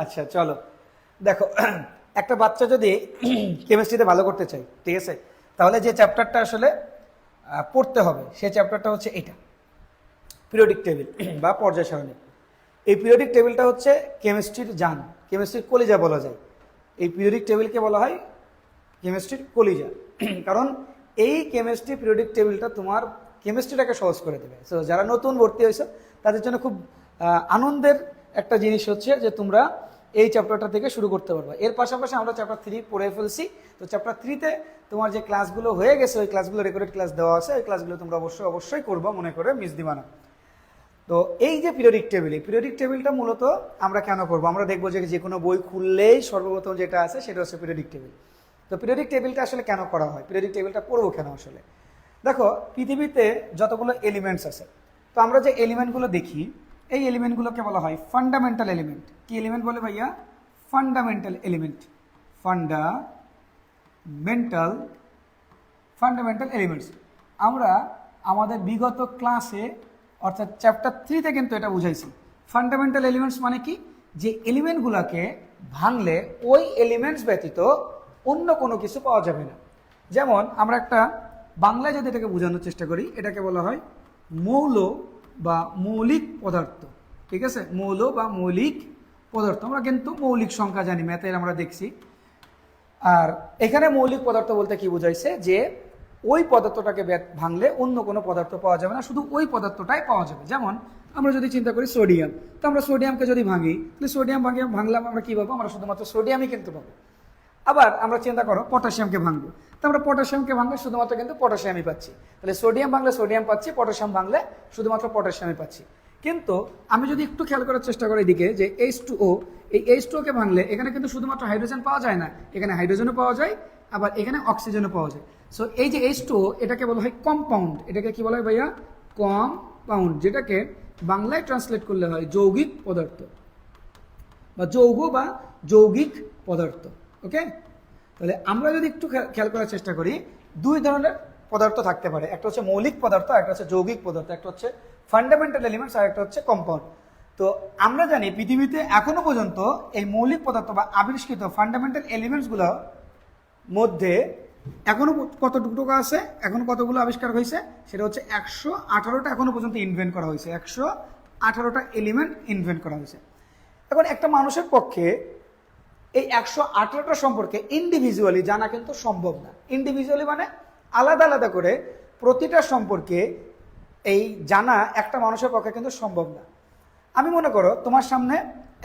আচ্ছা চলো দেখো, একটা বাচ্চা যদি কেমিস্ট্রিতে ভালো করতে চায়, ঠিক আছে, তাহলে যে চ্যাপ্টারটা আসলে পড়তে হবে সেই চ্যাপ্টারটা হচ্ছে এটা, পিরিয়ডিক টেবিল বা পর্যায় সারণী। এই পিরিয়ডিক টেবিলটা হচ্ছে কেমিস্ট্রির জান, কেমিস্ট্রির কলিজা বলা যায়। এই পিরিয়ডিক টেবিলকে বলা হয় কেমিস্ট্রির কলিজা। কারণ এই কেমিস্ট্রি পিরিয়ডিক টেবিলটা তোমার কেমিস্ট্রিটাকে সহজ করে দেবে। সো যারা নতুন ভর্তি হয়েছে তাদের জন্য খুব আনন্দের একটা জিনিস হচ্ছে যে তোমরা এই চ্যাপ্টারটা থেকে শুরু করতে পারবে। এর পাশাপাশি আমরা চ্যাপ্টার 3 পড়ে ফেলছি। তো চ্যাপ্টার 3তে তোমার যে ক্লাসগুলো হয়ে গেছে ওই ক্লাসগুলো রেকর্ডেড ক্লাস দেওয়া আছে, ওই ক্লাসগুলো তোমরা অবশ্যই করবো, মনে করে মিস দিবা না। তো এই যে পিরিয়ডিক টেবিল, এই পিরিয়ডিক টেবিলটা মূলত আমরা কেন করবো, আমরা দেখবো যে কোনো বই খুললেই সর্বপ্রথম যেটা আছে সেটা হচ্ছে পিরিয়ডিক টেবিল। তো পিরিয়ডিক টেবিলটা আসলে কেন করা হয়, পিরিয়ডিক টেবিলটা পড়বো কেন আসলে? দেখো, পৃথিবীতে যতগুলো এলিমেন্টস আছে, তো আমরা যে এলিমেন্টগুলো দেখি এই এলিমেন্টগুলোকে বলা হয় ফান্ডামেন্টাল এলিমেন্ট। কি এলিমেন্ট বলে ভাইয়া? Fundamental element. Fundamental elements. আমরা আমাদের বিগত ক্লাসে অর্থাৎ চ্যাপ্টার 3তে কিন্তু এটা বুঝাইছি। ফান্ডামেন্টাল এলিমেন্টস মানে কি? যে এলিমেন্টগুলোকে ভাঙলে ওই এলিমেন্টস ব্যতীত অন্য কোনো কিছু পাওয়া যাবে না। যেমন আমরা একটা বাংলায় যদি এটাকে বোঝানোর চেষ্টা করি, এটাকে বলা হয় মৌল বা মৌলিক পদার্থ। ঠিক আছে, মৌল বা মৌলিক পদার্থ। আমরা কিন্তু মৌলিক সংখ্যা জানি, ম্যাথের আমরা দেখছি। আর এখানে মৌলিক পদার্থ বলতে কি বোঝাইছে? যে ওই পদার্থটাকে ভাঙলে অন্য কোনো পদার্থ পাওয়া যাবে না, শুধু ওই পদার্থটাই পাওয়া যাবে। যেমন আমরা যদি চিন্তা করি সোডিয়াম, তো আমরা সোডিয়ামকে যদি ভাঙি তাহলে সোডিয়াম ভাঙলাম আমরা কি পাবো? আমরা শুধুমাত্র সোডিয়ামই কিন্তু পাবো। আবার আমরা চিন্তা করো পটাশিয়ামকে ভাঙবো, তো আমরা পটাশিয়ামকে ভাঙলে শুধুমাত্র কিন্তু পটাশিয়ামই পাচ্ছি। তাহলে সোডিয়াম ভাঙলে সোডিয়াম পাচ্ছি, পটাশিয়াম ভাঙলে শুধুমাত্র পটাশিয়ামই পাচ্ছি। কিন্তু আমি যদি একটু খেয়াল করার চেষ্টা করি এদিকে, যে H2O, এই H2O কে ভাঙলে এখানে কিন্তু শুধুমাত্র হাইড্রোজেন পাওয়া যায় না, এখানে হাইড্রোজেনও পাওয়া যায়, আবার এখানে অক্সিজেনও পাওয়া যায়। সো এই যে H2O, এটাকে বলা হয় কম্পাউন্ড। এটাকে কি বলা হয় ভাইয়া? কম্পাউন্ড, যেটাকে বাংলায় ট্রান্সলেট করলে হয় যৌগিক পদার্থ বা যৌগ বা যৌগিক পদার্থ। ওকে, তাহলে আমরা যদি একটু খেয়াল করার চেষ্টা করি, দুই ধরনের পদার্থ থাকতে পারে। একটা হচ্ছে মৌলিক পদার্থ, একটা হচ্ছে যৌগিক পদার্থ, একটা হচ্ছে ফান্ডামেন্টাল এলিমেন্টস, আর একটা হচ্ছে কম্পাউন্ড। তো আমরা জানি পৃথিবীতে এখনো পর্যন্ত এই মৌলিক পদার্থ বা আবিষ্কৃত ফান্ডামেন্টাল এলিমেন্টসগুলো মধ্যে এখনো কতটুকু আছে, এখন কতগুলো আবিষ্কার হয়েছে? সেটা হচ্ছে 118টা এখনো পর্যন্ত ইনভেন্ট করা হয়েছে। 118টা এলিমেন্ট ইনভেন্ট করা হয়েছে। এখন একটা মানুষের পক্ষে এই 118টা সম্পর্কে ইন্ডিভিজুয়ালি জানা কিন্তু সম্ভব না। ইন্ডিভিজুয়ালি মানে আলাদা আলাদা করে প্রতিটা সম্পর্কে এই জানা একটা মানুষের পক্ষে কিন্তু সম্ভব না। আমি মনে করো তোমার সামনে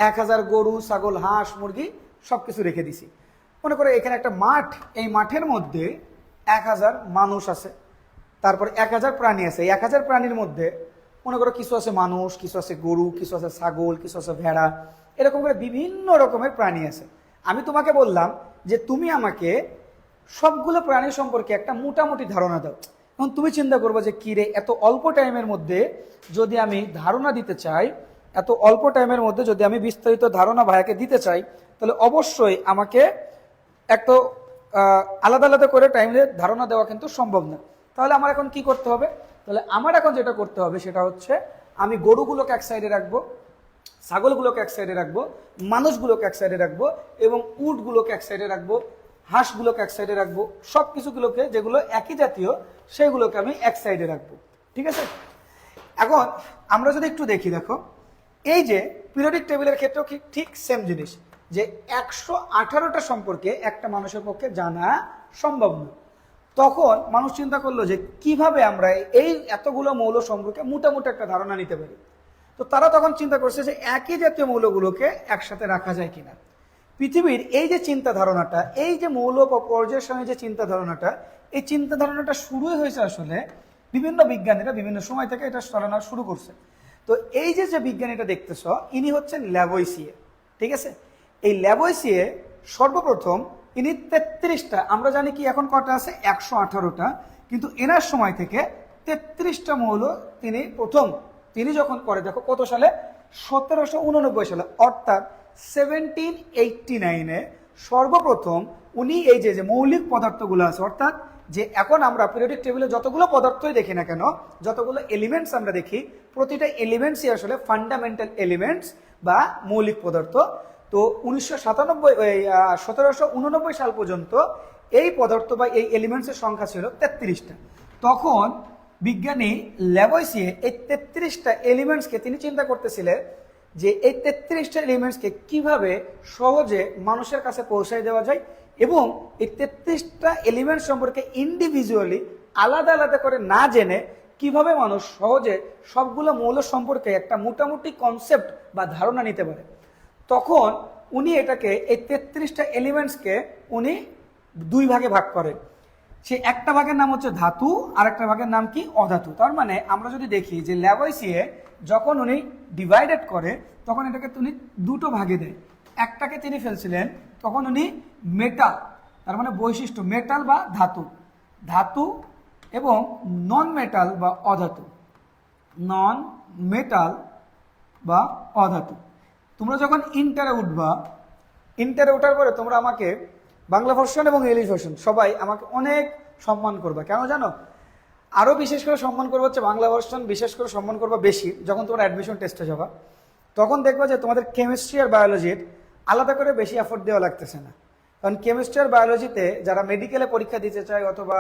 1000 গরু, ছাগল, হাঁস, মুরগি সবকিছু রেখে দিছি। মনে করো এখানে একটা মাঠ, এই মাঠের মধ্যে 1000 মানুষ আছে, তারপর 1000 প্রাণী আছে। এই 1000 প্রাণীর মধ্যে মনে করো কিছু আছে মানুষ, কিছু আছে গরু, কিছু আছে ছাগল, কিছু আছে ভেড়া, এরকম করে বিভিন্ন রকমের প্রাণী আছে। আমি তোমাকে বললাম যে তুমি আমাকে সবগুলো প্রাণী সম্পর্কে একটা মোটামুটি ধারণা দাও। এখন তুমি চিন্তা করবো যে কি রে, এত অল্প টাইমের মধ্যে যদি আমি ধারণা দিতে চাই, এত অল্প টাইমের মধ্যে যদি আমি বিস্তারিত ধারণা ভাইয়াকে দিতে চাই, তাহলে অবশ্যই আমাকে একটা আলাদা আলাদা করে টাইমে ধারণা দেওয়া কিন্তু সম্ভব না। তাহলে আমার এখন কি করতে হবে? তাহলে আমার এখন যেটা করতে হবে সেটা হচ্ছে আমি গরুগুলোকে এক সাইডে রাখবো, ছাগলগুলোকে এক সাইডে রাখবো, মানুষগুলোকে এক সাইডে রাখবো, এবং উটগুলোকে এক সাইডে রাখবো, হাঁসগুলোকে এক সাইডে রাখবো। সব কিছুগুলোকে যেগুলো একই জাতীয় সেগুলোকে আমি এক সাইডে রাখবো। ঠিক আছে, এখন আমরা যদি একটু দেখি, দেখো এই যে পিরিয়ডিক টেবিলের ক্ষেত্রেও ঠিক সেম জিনিস, যে 118টা সম্পর্কে একটা মানুষের পক্ষে জানা সম্ভব না। তখন মানুষ চিন্তা করলো যে কিভাবে আমরা এই এতগুলো মৌল সম্পর্কে মোটামুটি একটা ধারণা নিতে পারি। তো তারা তখন চিন্তা করছে যে একই জাতীয় মৌলগুলোকে একসাথে রাখা যায় কিনা। পৃথিবীর এই যে চিন্তা ধারণাটা, এই যে মৌল বা পর্যায়ের সঙ্গে যে চিন্তা ধারণাটা, এই চিন্তা ধারণাটা শুরুই হয়েছে আসলে বিভিন্ন বিজ্ঞানীরা বিভিন্ন সময় থেকে এটা চালানো শুরু করছে। তো এই যে বিজ্ঞানীটা দেখতেছ, ইনি হচ্ছেন ল্যাভোইসিয়ে। ঠিক আছে, এই ল্যাভোইসিয়ে সর্বপ্রথম ইনি 33টা, আমরা জানি কি এখন কটা আছে 118টা, কিন্তু এনার সময় থেকে 33টা মৌল তিনি যখন করে, দেখো কত সালে, 1789 সালে, অর্থাৎ 1789-এ সর্বপ্রথম উনি এই যে মৌলিক পদার্থগুলো আছে, অর্থাৎ যে এখন আমরা পিরিয়ডিক টেবিলে যতগুলো পদার্থই দেখি না কেন, যতগুলো এলিমেন্টস আমরা দেখি, প্রতিটা এলিমেন্টসই আসলে ফান্ডামেন্টাল এলিমেন্টস বা মৌলিক পদার্থ। তো 1789 সাল পর্যন্ত এই পদার্থ বা এই এলিমেন্টসের সংখ্যা ছিল 33টা। তখন বিজ্ঞানী ল্যাভয়েসিয়ে এই 33টা এলিমেন্টসকে তিনি চিন্তা করতেছিলেন যে এই 33টা এলিমেন্টসকে কিভাবে সহজে মানুষের কাছে পৌঁছায় দেওয়া যায় এবং এই 33টা এলিমেন্ট সম্পর্কে ইন্ডিভিজুয়ালি আলাদা আলাদা করে না জেনে কিভাবে মানুষ সহজে সবগুলো মৌল সম্পর্কে একটা মোটামুটি কনসেপ্ট বা ধারণা নিতে পারে। তখন উনি এটাকে এই 33টা এলিমেন্টসকে উনি দুই ভাগে ভাগ করেন। সেই একটা ভাগের নাম হচ্ছে ধাতু, আর একটা ভাগের নাম কি অধাতু। তার মানে আমরা যদি দেখি যে ল্যাভয়েসিয়ে যখন উনি ডিভাইডেড করে তখন এটাকে উনি দুটো ভাগে দেয়। একটাকে তিনি ফেলছিলেন তখন উনি মেটাল, তার মানে বৈশিষ্ট্য মেটাল বা ধাতু, ধাতু এবং নন মেটাল বা অধাতু, নন মেটাল বা অধাতু। তোমরা যখন ইন্টারে উঠবা, ইন্টারে ওঠার পরে তোমরা আমাকে বাংলা ভার্সন এবং ইংলিশ ভার্সন সবাই আমাকে অনেক সম্মান করবা। কেন জানো? আরও বিশেষ করে সম্মান করবো হচ্ছে বাংলা ভার্সন, বিশেষ করে সম্মান করবা বেশি যখন তোমরা অ্যাডমিশন টেস্টে যাবা। তখন দেখবা যে তোমাদের কেমিস্ট্রি আর বায়োলজির আলাদা করে বেশি এফোর্ট দেওয়া লাগতেছে না। কারণ কেমিস্ট্রি আর বায়োলজিতে যারা মেডিকেলে পরীক্ষা দিতে চায় অথবা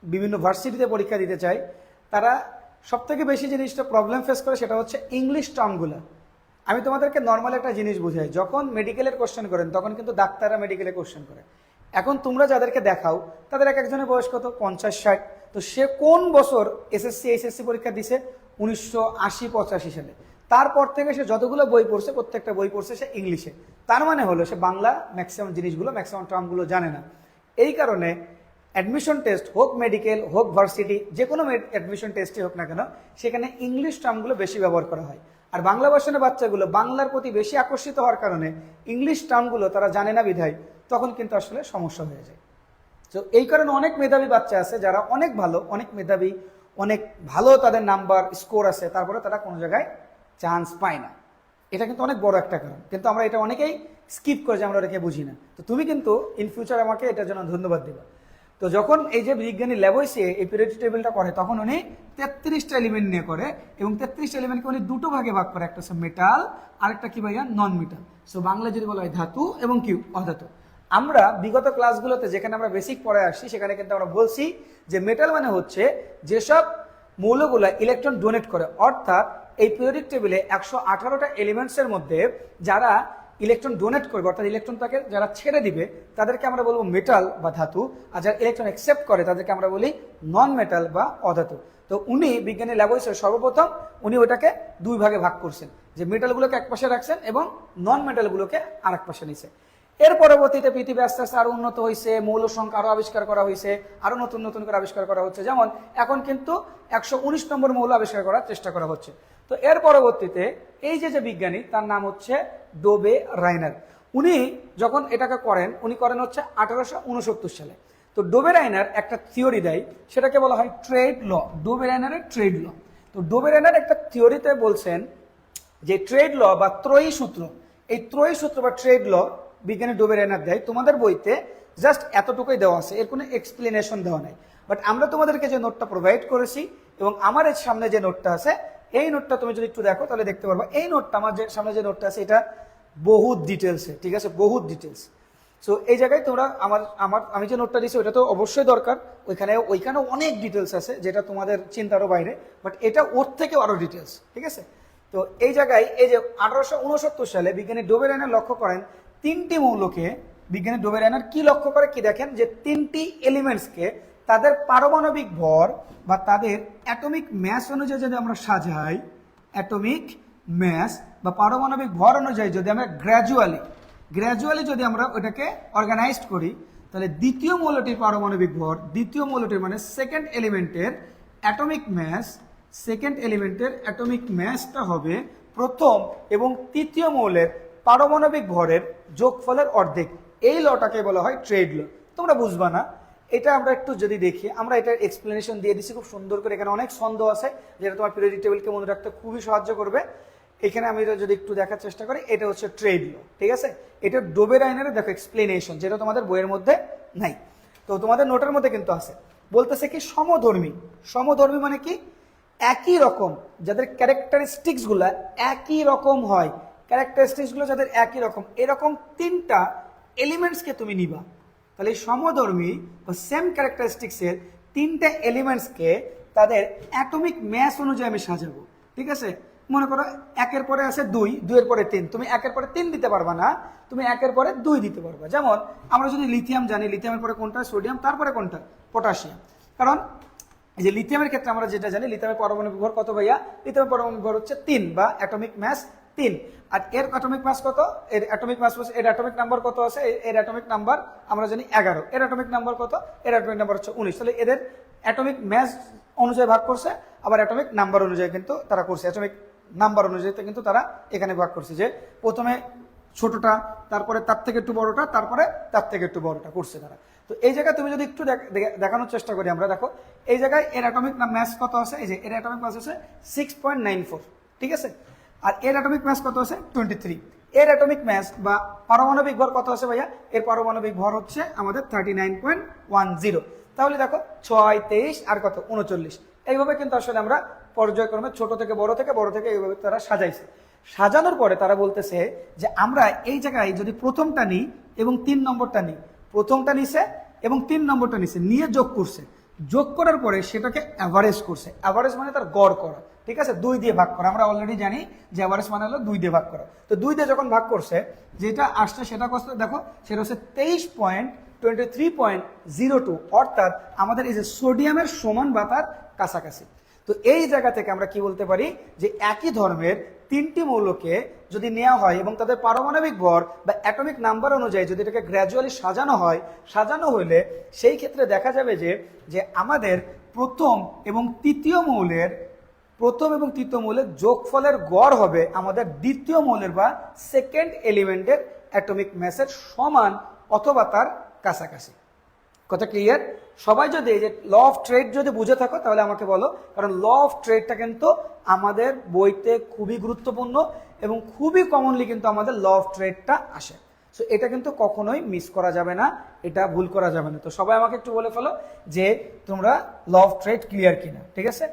বিভিন্ন ভার্সিটিতে পরীক্ষা দিতে চায়, তারা সবথেকে বেশি জিনিসটা প্রবলেম ফেস করে সেটা হচ্ছে ইংলিশ টার্মগুলো। আমি তোমাদেরকে নর্মাল একটা জিনিস বুঝাই, যখন মেডিকেলের কোশ্চেন করেন তখন কিন্তু ডাক্তাররা মেডিকেলে কোশ্চেন করে। এখন তোমরা যাদেরকে দেখাও তাদের এক একজনের বয়স কত, 50-60। তো সে কোন বছর এসএসসি এইচএসসি পরীক্ষা দিছে? 1980-85 সালে। তারপর থেকে সে যতগুলো বই পড়ছে প্রত্যেকটা বই পড়ছে সে ইংলিশে। তার মানে হলো সে বাংলা ম্যাক্সিমাম জিনিসগুলো, ম্যাক্সিমাম টার্মগুলো জানে না। এই কারণে অ্যাডমিশন টেস্ট হোক মেডিকেল হোক ভার্সিটি, যে কোনো অ্যাডমিশন টেস্টই হোক না কেন, সেখানে ইংলিশ টার্মগুলো বেশি ব্যবহার করা হয়। আর বাংলা ভার্সনের বাচ্চাগুলো বাংলার প্রতি বেশি আকর্ষিত হওয়ার কারণে ইংলিশ টার্মগুলো তারা জানে না বিধায় তখন কিন্তু আসলে সমস্যা হয়ে যায়। তো এই কারণে অনেক মেধাবী বাচ্চা আছে যারা অনেক ভালো, অনেক মেধাবী, অনেক ভালো তাদের নাম্বার স্কোর আছে, তারপরে তারা কোনো জায়গায় চান্স পায় না। এটা কিন্তু অনেক বড় একটা কারণ, কিন্তু আমরা এটা অনেকেই স্কিপ করে যে আমরা ওটাকে বুঝি না। তো তুমি কিন্তু ইন ফিউচার আমাকে এটার জন্য ধন্যবাদ দিবা। তো যখন এই যে বিজ্ঞানী ল্যাভয়েসিয়ে এই পিরিয়ডিক টেবিলটা করে তখন উনি 33টা এলিমেন্ট নিয়ে করে এবং 33টা এলিমেন্টকে উনি দুটো ভাগে ভাগ করে, একটা হচ্ছে মেটাল আর একটা কি ভাইয়া, নন মেটাল। সো বাংলা যদি বলা হয় ধাতু এবং কি অধাতু। আমরা বিগত ক্লাসগুলোতে যেখানে আমরা বেসিক পড়ে আসছি সেখানে কিন্তু আমরা বলছি যে মেটাল মানে হচ্ছে যেসব মৌলগুলা ইলেকট্রন ডোনেট করে, অর্থাৎ এই পিরিয়ডিক টেবিলে 118টা এলিমেন্টসের মধ্যে যারা ইলেকট্রন ডোনেট করবে অর্থাৎ ইলেকট্রন তাকে যারা ছেড়ে দিবে তাদেরকে আমরা বলবো মেটাল বা ধাতু, আর যারা ইলেকট্রন অ্যাকসেপ্ট করে তাদেরকে আমরা বলি নন মেটাল বা অধাতু। তো উনি বিজ্ঞানী ল্যাভয়েসিয়ে সর্বপ্রথম উনি ওটাকে দুই ভাগে ভাগ করছেন, যে মেটালগুলোকে এক পাশে রাখছেন এবং নন মেটালগুলোকে আর এক পাশে নিছে। এর পরবর্তীতে পৃথিবী আস্তে আস্তে আরো উন্নত হয়েছে, মৌল সংখ্যা আরো আবিষ্কার করা হয়েছে, আরো নতুন নতুন করে আবিষ্কার করা হচ্ছে। যেমন এখন কিন্তু 119 নম্বর মৌল আবিষ্কার করার চেষ্টা করা হচ্ছে। তো এর পরবর্তীতে এই যে বিজ্ঞানী তার নাম হচ্ছে ডোবে রাইনার। উনি যখন এটাকে করেন উনি করেন হচ্ছে 1869 সালে। তো ডোবে রাইনার একটা থিওরি দেয়, সেটাকে বলা হয় ট্রেড ল, ডোবে রাইনারের ট্রেড ল। তো ডোবে রাইনার একটা থিওরিতে বলছেন যে ট্রেড ল বা ত্রয়ী সূত্র, এই ত্রয়ী সূত্র বা ট্রেড ল বিজ্ঞানী ডোবে রাইনার দেয়। তোমাদের বইতে জাস্ট এতটুকুই দেওয়া আছে, এর কোনো এক্সপ্লেনেশন দেওয়া নাই। বাট আমরা তোমাদেরকে যে নোটটা প্রোভাইড করেছি এবং আমার এর সামনে যে নোটটা আছে, এই নোটটা তুমি যদি একটু দেখো তাহলে দেখতে পারবা এই নোটটা, আমার যে সামনে যে নোটটা আছে এটা বহুত ডিটেলসে, ঠিক আছে, বহুত ডিটেলস। সো এই জায়গায় তোমরা আমি যে নোটটা দিচ্ছি ওটা তো অবশ্যই দরকার, ওইখানেও অনেক ডিটেলস আছে যেটা তোমাদের চিন্তারও বাইরে, বাট এটা ওর থেকেও আরো ডিটেলস, ঠিক আছে। তো এই জায়গায় এই যে 1869 সালে বিজ্ঞানী ডোবে রাইনার লক্ষ্য করেন তিনটি মৌলকে, বিজ্ঞানী ডোবে রাইনার কি লক্ষ্য করে কি দেখেন যে তিনটি এলিমেন্টসকে তাদের পারমাণবিক ভর বা তাদের অ্যাটমিক ম্যাস অনুযায়ী যদি আমরা সাজাই, অ্যাটমিক ম্যাস বা পারমাণবিক ভর অনুযায়ী যদি আমরা গ্র্যাজুয়ালি যদি আমরা ওটাকে অর্গানাইজড করি, তাহলে দ্বিতীয় মৌলটির পারমাণবিক ভর, দ্বিতীয় মৌলটির মানে সেকেন্ড এলিমেন্টের অ্যাটমিক ম্যাসটা হবে প্রথম এবং তৃতীয় মৌলের পারমাণবিক ভরের যোগফলের অর্ধেক। এই লটাকে বলা হয় ট্রেড ল। তোমরা বুঝবা না, এটা আমরা একটু যদি দেখি, আমরা এটার এক্সপ্লেনেশন দিয়ে দিচ্ছি খুব সুন্দর করে। এখানে অনেক ছন্দ আছে যেটা তোমার পিরিয়ডিক টেবিলকে মনে রাখতে খুবই সাহায্য করবে। এখানে আমি এটা যদি একটু দেখার চেষ্টা করি, এটা হচ্ছে ট্রেড ল, ঠিক আছে। এটা ডোবে রাইনারের দেখো এক্সপ্লেনেশন, যেটা তোমাদের বইয়ের মধ্যে নাই, তো তোমাদের নোটের মধ্যে কিন্তু আছে। বলতেছে কি সমধর্মী মানে কি একই রকম, যাদের ক্যারেক্টারিস্টিক্স গুলা একই রকম হয়, ক্যারেক্টারিস্টিক্সগুলো যাদের একই রকম, এরকম 3টা এলিমেন্টসকে তুমি নিবা। তাহলে এই সমধর্মী বা সেম ক্যারেক্টারিস্টিক্সের 3টা এলিমেন্টসকে তাদের অ্যাটমিক ম্যাস অনুযায়ী আমি সাজাবো। ঠিক আছে, মনে করো একের পরে আছে 2, 2 এর পরে 3, তুমি একের পরে 3 দিতে পারবা না, তুমি একের পরে 2 দিতে পারবা। যেমন আমরা যদি লিথিয়াম জানি, লিথিয়ামের পরে কোনটা? সোডিয়াম, তারপরে কোনটা? পটাশিয়াম। কারণ এই যে লিথিয়ামের ক্ষেত্রে আমরা যেটা জানি, লিথিয়ামের পারমাণবিক ভর কত ভাইয়া? লিথিয়ামের পারমাণবিক ভর হচ্ছে 3 বা অ্যাটমিক ম্যাস 3। আর এর অ্যাটমিক মাস কত? এর অ্যাটমিক মাস, এর অ্যাটমিক নাম্বার কত আছে? এর অ্যাটমিক নাম্বার আমরা জানি 11। এর অ্যাটমিক নাম্বার কত? এর অ্যাটমিক নাম্বার হচ্ছে 19। তাহলে এদের অ্যাটমিক ম্যাস অনুযায়ী ভাগ করছে, আবার অ্যাটমিক নাম্বার অনুযায়ী কিন্তু তারা করছে, অ্যাটমিক নাম্বার অনুযায়ী কিন্তু তারা এখানে ভাগ করছে, যে প্রথমে ছোটটা, তারপরে তার থেকে একটু বড়টা, তারপরে তার থেকে একটু বড়টা করছে তারা। তো এই জায়গায় তুমি যদি একটু দেখানোর চেষ্টা করি আমরা, দেখো এই জায়গায় এর অ্যাটমিক ম্যাস কত আছে? এই যে এর অ্যাটমিক মাস আছে 6.94, ঠিক আছে। আর এর অ্যাটমিক ম্যাস কত আছে? 23। এর অ্যাটমিক ম্যাস বা পারমাণবিক ভর কত আছে ভাইয়া? এর পারমাণবিক ভর হচ্ছে আমাদের 39.10। তাহলে দেখো 6, 23 আর কত? 39। এইভাবে কিন্তু আসলে আমরা পর্যায়ক্রমে ছোট থেকে বড় থেকে বড় থেকে এইভাবে তারা সাজাইছে। সাজানোর পরে তারা বলতেছে যে আমরা এই জায়গায় যদি প্রথমটা নিই এবং 3 নম্বরটা নিই, প্রথমটা নিছে এবং 3 নম্বরটা নিছে, নিয়ে যোগ করছে, যোগ করার পরে সেটাকে অ্যাভারেজ করছে। অ্যাভারেজ মানে তার গড় করা, ঠিক আছে, 2 দিয়ে ভাগ করা। আমরা অলরেডি জানি যে অ্যাভারেজ মানে হলো 2 দিয়ে ভাগ করা। তো 2 দিয়ে যখন ভাগ করছে, যেটা আসছে সেটা কত দেখো, সেটা হচ্ছে 23.23.02, অর্থাৎ আমাদের এই যে সোডিয়ামের সমান বা তার কাছাকাছি। তো এই জায়গা থেকে আমরা কি বলতে পারি যে একই ধর্মের 3টি মৌলকে যদি নেওয়া হয় এবং তাদের পারমাণবিক ভর বা অ্যাটমিক নাম্বার অনুযায়ী যদি এটাকে গ্র্যাজুয়ালি সাজানো হয়, সাজানো হলে সেই ক্ষেত্রে দেখা যাবে যে আমাদের প্রথম এবং তৃতীয় মৌলের যোগফলের গড় হবে আমাদের দ্বিতীয় মৌলের বা সেকেন্ড এলিমেন্টের অ্যাটমিক ম্যাসের সমান অথবা তার কাছাকাছি। কথা ক্লিয়ার? সবাই যদি এই যে ল অফ ট্রেড যদি বুঝে থাকো তাহলে আমাকে বলো, কারণ ল অফ ট্রেডটা কিন্তু আমাদের বইতে খুবই গুরুত্বপূর্ণ এবং খুবই কমনলি কিন্তু আমাদের ল অফ ট্রেডটা আসে। সো এটা কিন্তু কখনোই মিস করা যাবে না, এটা ভুল করা যাবে না। তো সবাই আমাকে একটু বলে ফেলো যে তোমরা ল অফ ট্রেড ক্লিয়ার কিনা, ঠিক আছে?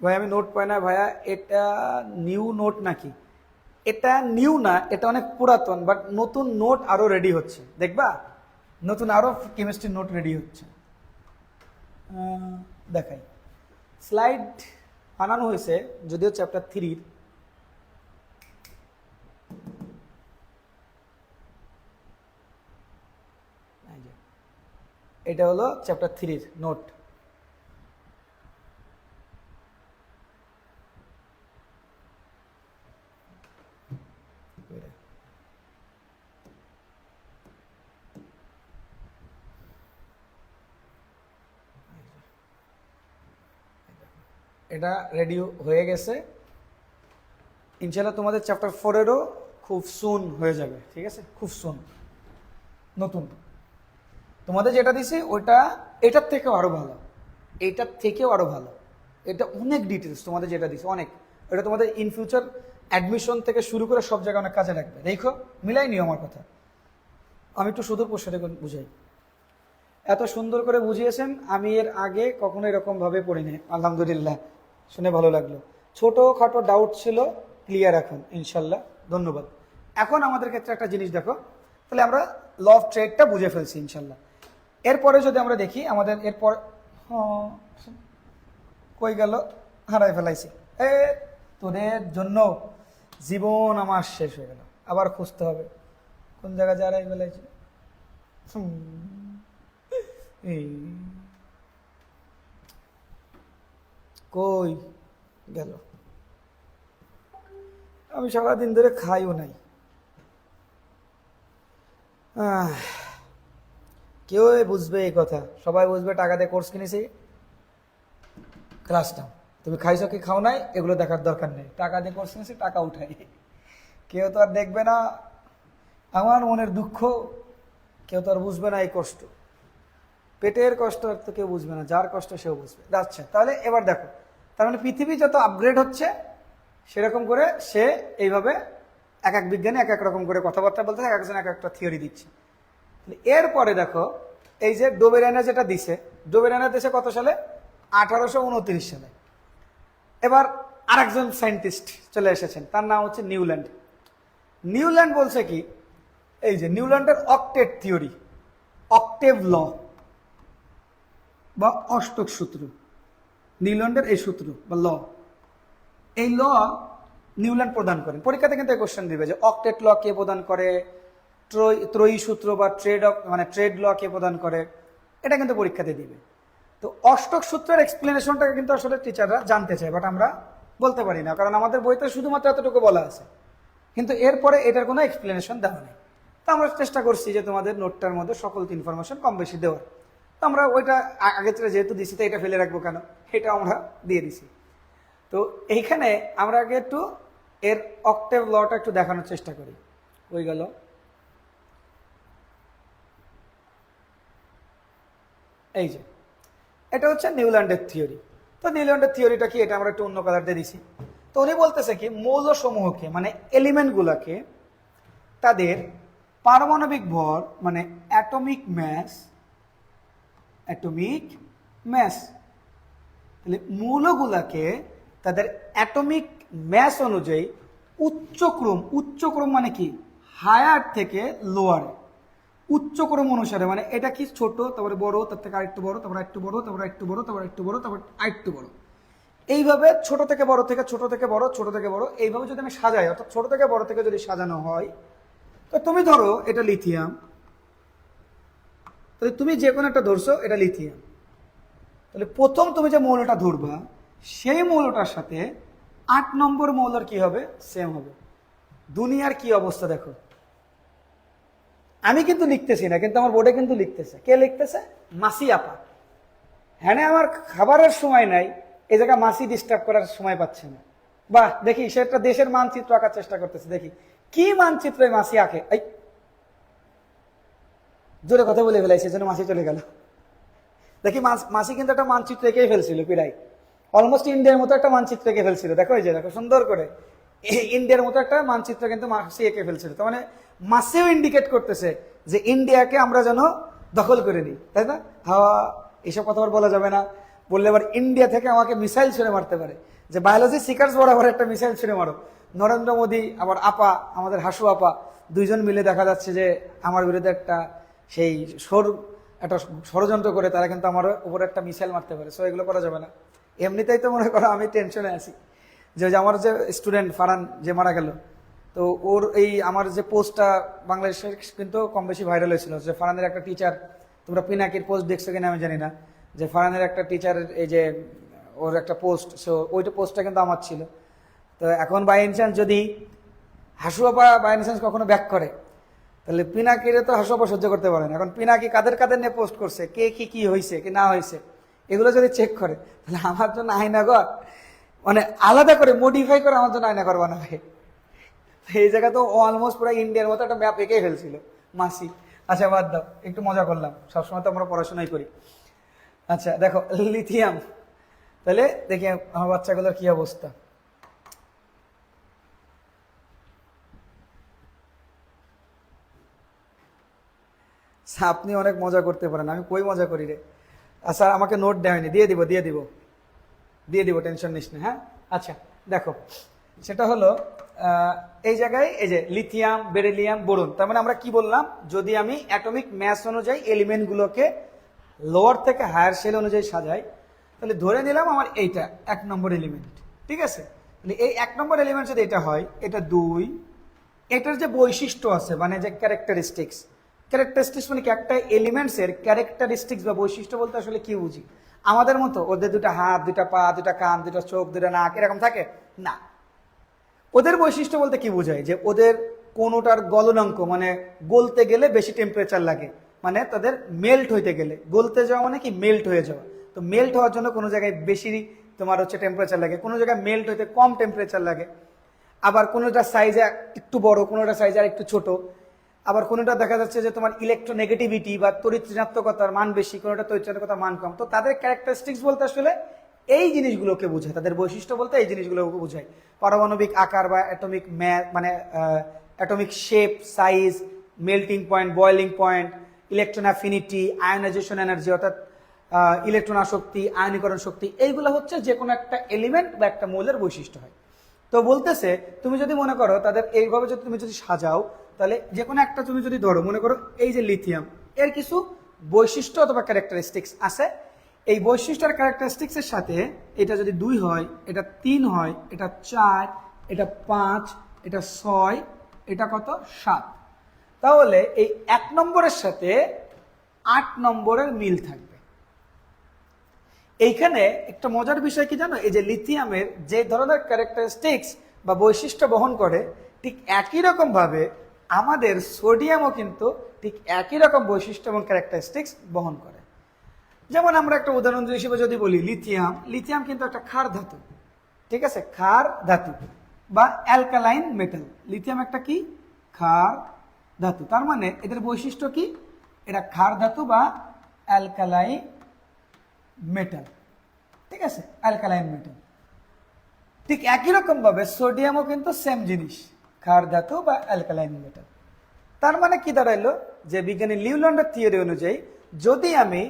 ভাই আমি নোট পাই না ভাইয়া, এটা নিউ নোট নাকি? এটা নিউ না, এটা অনেক পুরাতন, বাট নতুন নোট আরো রেডি হচ্ছে, দেখবা নতুন আরো কেমিস্ট্রি নোট রেডি হচ্ছে। দেখাই, স্লাইড বানানো হয়েছে যদিও চ্যাপ্টার 3-র। এটা হলো চ্যাপ্টার 3-র নোট। এটা রেডি হয়ে গেছে, ইনশাল্লাহ তোমাদের চ্যাপ্টার 4-এরও খুব সুন হয়ে যাবে, ঠিক আছে, খুব সুন। নতুন তোমাদের যেটা দিছি ওইটা এটার থেকেও আরো ভালো, এটার থেকেও আরো ভালো, এটা অনেক ডিটেলস তোমাদের যেটা দিছে অনেক। এটা তোমাদের ইন ফিউচার অ্যাডমিশন থেকে শুরু করে সব জায়গায় অনেক কাজে লাগবে। দেখো মিলাই নিও আমার কথা, আমি একটু সুদূর প্রসারে বুঝাই। এত সুন্দর করে বুঝিয়েছেন, আমি এর আগে কখনো এরকম ভাবে পড়িনি, আলহামদুলিল্লাহ, শুনে ভালো লাগলো। ছোটখাটো ডাউট ছিল, ক্লিয়ার এখন ইনশাল্লাহ, ধন্যবাদ। এখন আমাদের ক্ষেত্রে একটা জিনিস দেখো, তাহলে আমরা ল অফ ট্রেডটা বুঝে ফেলছি ইনশাল্লাহ। এরপরে যদি আমরা দেখি আমাদের এরপর কই গেল, হারাই ফেলাইছি। তোদের জন্য জীবন আমার শেষ হয়ে গেল, আবার খুঁজতে হবে কোন জায়গায় হারাই ফেলাইছি। কই গেল, আমি সারাদিন ধরে খাইও নাই। কেউ বুঝবে এই কথা, সবাই বুঝবে টাকা দিয়ে কোর্স কিনেছি, ক্লাস নাও। তুমি খাইছো কি খাও নাই এগুলো দেখার দরকার নেই, টাকা দিয়ে কোর্স কিনেছি, টাকা উঠাই। কেউ তো আর দেখবে না আমার মনের দুঃখ, কেউ তো আর বুঝবে না এই কষ্ট, পেটের কষ্ট তো কেউ বুঝবে না, যার কষ্ট সেও বুঝবে। আচ্ছা তাহলে এবার দেখো, তার মানে পৃথিবী যত আপগ্রেড হচ্ছে সেরকম করে সে এইভাবে এক এক বিজ্ঞানী এক এক রকম করে কথাবার্তা বলতে থাকে, একজন এক একটা থিওরি দিচ্ছে। এরপরে দেখো এই যে ডোবেরানা যেটা দিছে, ডোবেরানা দিছে কত সালে? 1829 সালে। এবার আরেকজন সায়েন্টিস্ট চলে এসেছেন, তার নাম হচ্ছে নিউল্যান্ড। নিউল্যান্ড বলছে কি, এই যে নিউল্যান্ডের অক্টেট থিওরি, অক্টেভ ল বা অষ্টক সূত্র, নিউল্যান্ডের এই সূত্র বা ল, এই ল নিউল্যান্ড প্রদান করেন। পরীক্ষাতে কিন্তু এই কোশ্চেন দিবে যে অক্টেট ল কে প্রদান করে, ত্রয়ী সূত্র বা ট্রেড ল কে প্রদান করে, এটা কিন্তু পরীক্ষাতে দিবে। তো অষ্টক সূত্রের এক্সপ্লেনেশনটাকে কিন্তু আসলে টিচাররা জানতে চায়, বাট আমরা বলতে পারি না, কারণ আমাদের বইতে শুধুমাত্র এতটুকু বলা আছে, কিন্তু এরপরে এটার কোনো এক্সপ্লেনেশন দেওয়া নেই। তো আমরা চেষ্টা করছি যে তোমাদের নোটটার মধ্যে সকল ইনফরমেশন কম বেশি দেওয়ার। তো আমরা ওইটা আগে থেকে যেহেতু দিছি, তো এটা ফেলে রাখবো কেন, এটা আমরা দিয়ে দিছি। তো এইখানে আমরা আগে একটু এর অক্টেভ লটা একটু দেখানোর চেষ্টা করি। হয়ে গেল, এই যে এটা হচ্ছে নিউল্যান্ডের থিওরি। তো নিউল্যান্ডের থিওরিটা কি, এটা আমরা একটু অন্য কালার দিয়ে দিছি। তো উনি বলতেছে কি, মৌল সমূহকে মানে এলিমেন্ট গুলাকে তাদের পারমাণবিক ভর মানে অ্যাটমিক ম্যাস, তাহলে মৌলগুলাকে তাদের অ্যাটমিক ম্যাস অনুযায়ী উচ্চক্রম মানে কি, হায়ার থেকে লোয়ারে, উচ্চক্রম অনুসারে, মানে এটা কি ছোট, তারপরে বড়, তার থেকে আরেকটু বড়, তারপরে একটু বড়, তারপরে একটু বড়, তারপরে একটু বড়, তারপরে আরেকটু বড়, এইভাবে ছোট থেকে বড় থেকে ছোট থেকে বড়, ছোট থেকে বড়, এইভাবে যদি আমি সাজাই, অর্থাৎ ছোট থেকে বড় থেকে যদি সাজানো হয়, তো তুমি ধরো এটা লিথিয়াম, তাহলে তুমি যে কোনো একটা ধরছো এটা লিথিয়াম, তাহলে প্রথম তুমি যে মৌলটা ধরবা সেই মৌলটার সাথে 8 নম্বর মৌলর কি হবে, সেম হবে। দুনিয়ার কি অবস্থা দেখো, আমি কিন্তু লিখতেছি না, কিন্তু আমার বোর্ডে কিন্তু লিখতেছে। কে লিখতেছে? মাসি আপা। হ্যাঁ, আমার খাবারের সময় নাই, এই জায়গায় মাসি ডিস্টার্ব করার সময় পাচ্ছে না। বাহ, দেখি সে একটা দেশের মানচিত্র আঁকার চেষ্টা করতেছে, দেখি কি মানচিত্র মাসি আঁকে। এই জোরে কথা বলে ফেলাই, সেজন্য মাসি চলে গেল। দেখি মাসি কিন্তু একটা মানচিত্র এঁকেই ফেলছিল, প্রায় অলমোস্ট ইন্ডিয়ার মতো একটা মানচিত্র এঁকে ফেলছিল। দেখো এই যে দেখো সুন্দর করে ইন্ডিয়ার মতো একটা মানচিত্র কিন্তু মাসি এঁকে ফেলছিল। তার মানে মাসিও ইন্ডিকেট করতেছে যে ইন্ডিয়াকে আমরা যেন দখল করে নিই, তাই না? হাওয়া এইসব কথা আবার বলা যাবে না, বললে আবার ইন্ডিয়া থেকে আমাকে মিসাইল ছুড়ে মারতে পারে, যে বায়োলজি সিকার্স বরাবর একটা মিসাইল ছুড়ে মারো। নরেন্দ্র মোদী আবার আপা, আমাদের হাসু আপা, দুইজন মিলে দেখা যাচ্ছে যে আমার বিরুদ্ধে একটা সেই একটা ষড়যন্ত্র করে তারা কিন্তু আমার উপরে একটা মিসাইল মারতে পারে। সো এগুলো করা যাবে না। এমনিতেই তো মনে করো আমি টেনশনে আছি যে আমার যে স্টুডেন্ট ফারহান যে মারা গেল, তো ওর এই আমার যে পোস্টটা বাংলাদেশের কিন্তু কম বেশি ভাইরাল হয়েছিল, যে ফারহানের একটা টিচার, তোমরা পিনাকির পোস্ট দেখছো কিনা আমি জানি না, যে ফারহানের একটা টিচার এই যে ওর একটা পোস্ট, সো ওইটা পোস্টটা কিন্তু আমার ছিল। তো এখন বাই চান্স যদি হাসুয়াপা বাই চান্স কখনো ব্যাক করে, তাহলে পিনাকিরে তো হাসুয়াপা সহ্য করতে পারে না। এখন পিনাকি কাদের কাদের নিয়ে পোস্ট করছে, কে কি হয়েছে কি না হয়েছে, এগুলো যদি চেক করে, তাহলে আমার জন্য আয়নাঘর মানে আলাদা করে মডিফাই করে আমার জন্য আয়নাঘর বানাবে। এই জায়গা তো অলমোস্ট পুরো ইন্ডিয়ার মতো একটা ম্যাপ এঁকে ফেলছিল মাসি। আচ্ছা বাদ দাও, একটু মজা করলাম, সবসময় তো আমরা পড়াশোনাই করি। আচ্ছা দেখো লিথিয়াম, তাহলে দেখি আমার বাচ্চাগুলোর কি অবস্থা। আপনি অনেক মজা করতে পারেন, আমি কই মজা করি রে। আচ্ছা আমাকে নোট দেয়নি, দিয়ে দিব, টেনশন নিস না। হ্যাঁ আচ্ছা দেখো, সেটা হলো এই জায়গায় এই যে লিথিয়াম, বেরিলিয়াম, বোরন, তার মানে আমরা কি বললাম, যদি আমি অ্যাটমিক ম্যাস অনুযায়ী এলিমেন্টগুলোকে লোয়ার থেকে হায়ার শেল অনুযায়ী সাজাই, তাহলে ধরে নিলাম আমার এইটা 1 নম্বর এলিমেন্ট, ঠিক আছে? তাহলে এই 1 নম্বর এলিমেন্ট যদি এটা হয়, এটা 2, এটার যে বৈশিষ্ট্য আছে মানে যে ক্যারেক্টারিস্টিক্স মানে কি, একটা এলিমেন্টসের ক্যারেক্টারিস্টিক্স বা বৈশিষ্ট্য বলতে আসলে কি বুঝি? আমাদের মতো ওদের 2টা হাত, 2টা পা, 2টা কান, 2টা চোখ, 2টা নাক এরকম থাকে না। ওদের বৈশিষ্ট্য বলতে কি বোঝায়, যে ওদের কোনোটার গলনাঙ্ক মানে গলতে গেলে বেশি টেম্পারেচার লাগে, মানে তাদের মেল্ট হইতে গেলে, গলতে যাওয়া মানে কি মেল্ট হয়ে যাওয়া, তো মেল্ট হওয়ার জন্য কোনো জায়গায় বেশি তোমার হচ্ছে টেম্পারেচার লাগে, কোনো জায়গায় মেল্ট হইতে কম টেম্পারেচার লাগে। আবার কোনোটা সাইজে একটু বড়, কোনোটা সাইজে আর একটু ছোট, আবার কোনোটা দেখা যাচ্ছে যে তোমার ইলেকট্রোনেগেটিভিটি বা তড়িৎ ঋণাত্মকতার মান বেশি, কোনোটা তড়িৎ ঋণাত্মকতার মান কম। তো তাদের ক্যারেক্টারিস্টিক্স বলতে আসলে এই জিনিসগুলোকে বোঝায়, তাদের বৈশিষ্ট্য বলতে এই জিনিসগুলোকে বোঝায়। পারমাণবিক আকার বা অ্যাটমিক মানে atomic shape, size, melting point, boiling point, electron affinity, ionisation energy অর্থাৎ ইলেকট্রন আসক্তি, আয়নীকরণ শক্তি, এইগুলো হচ্ছে যে কোনো একটা এলিমেন্ট বা একটা মৌলের বৈশিষ্ট্য হয়। তো বলতেছে তুমি যদি মনে করো তাদের এইভাবে যদি তুমি যদি সাজাও, তাহলে যে কোনো একটা তুমি যদি ধরো, মনে করো এই যে লিথিয়াম, এর কিছু বৈশিষ্ট্য অথবা ক্যারেক্টারিস্টিক্স আছে। এই বৈশিষ্ট্য আর ক্যারেক্টারিস্টিক্সের সাথে এটা যদি 2 হয়, এটা 3 হয়, এটা 4, এটা 5, এটা 6, এটা কত 7, তাহলে এই 1 নম্বরের সাথে 8 নম্বরের মিল থাকবে। এইখানে একটা মজার বিষয় কি জানো, এই যে লিথিয়ামের যে ধরনের ক্যারেক্টারিস্টিক্স বা বৈশিষ্ট্য বহন করে, ঠিক একই রকম ভাবে আমাদের সোডিয়ামও কিন্তু ঠিক একই রকম বৈশিষ্ট্য এবং ক্যারেক্টারিস্টিক্স বহন করে। যেমন আমরা একটা উদাহরণ হিসেবে যদি বলি, লিথিয়াম কিন্তু একটা ক্ষার ধাতু, ঠিক আছে, ক্ষার ধাতু বা অ্যালকালাইন মেটাল। লিথিয়াম একটা কি ক্ষার ধাতু, তার মানে এদের বৈশিষ্ট্য কি, এটা ক্ষার ধাতু বা অ্যালকালাইন মেটাল, ঠিক আছে, অ্যালকালাইন মেটাল। ঠিক একই রকম ভাবে সোডিয়ামও কিন্তু সেম জিনিস, ক্ষার ধাতু বা অ্যালকালাইন মেটাল। তার মানে কি দাঁড়াইলো, যে বিজ্ঞানী লিউল্যান্ডের থিওরি অনুযায়ী যদি আমি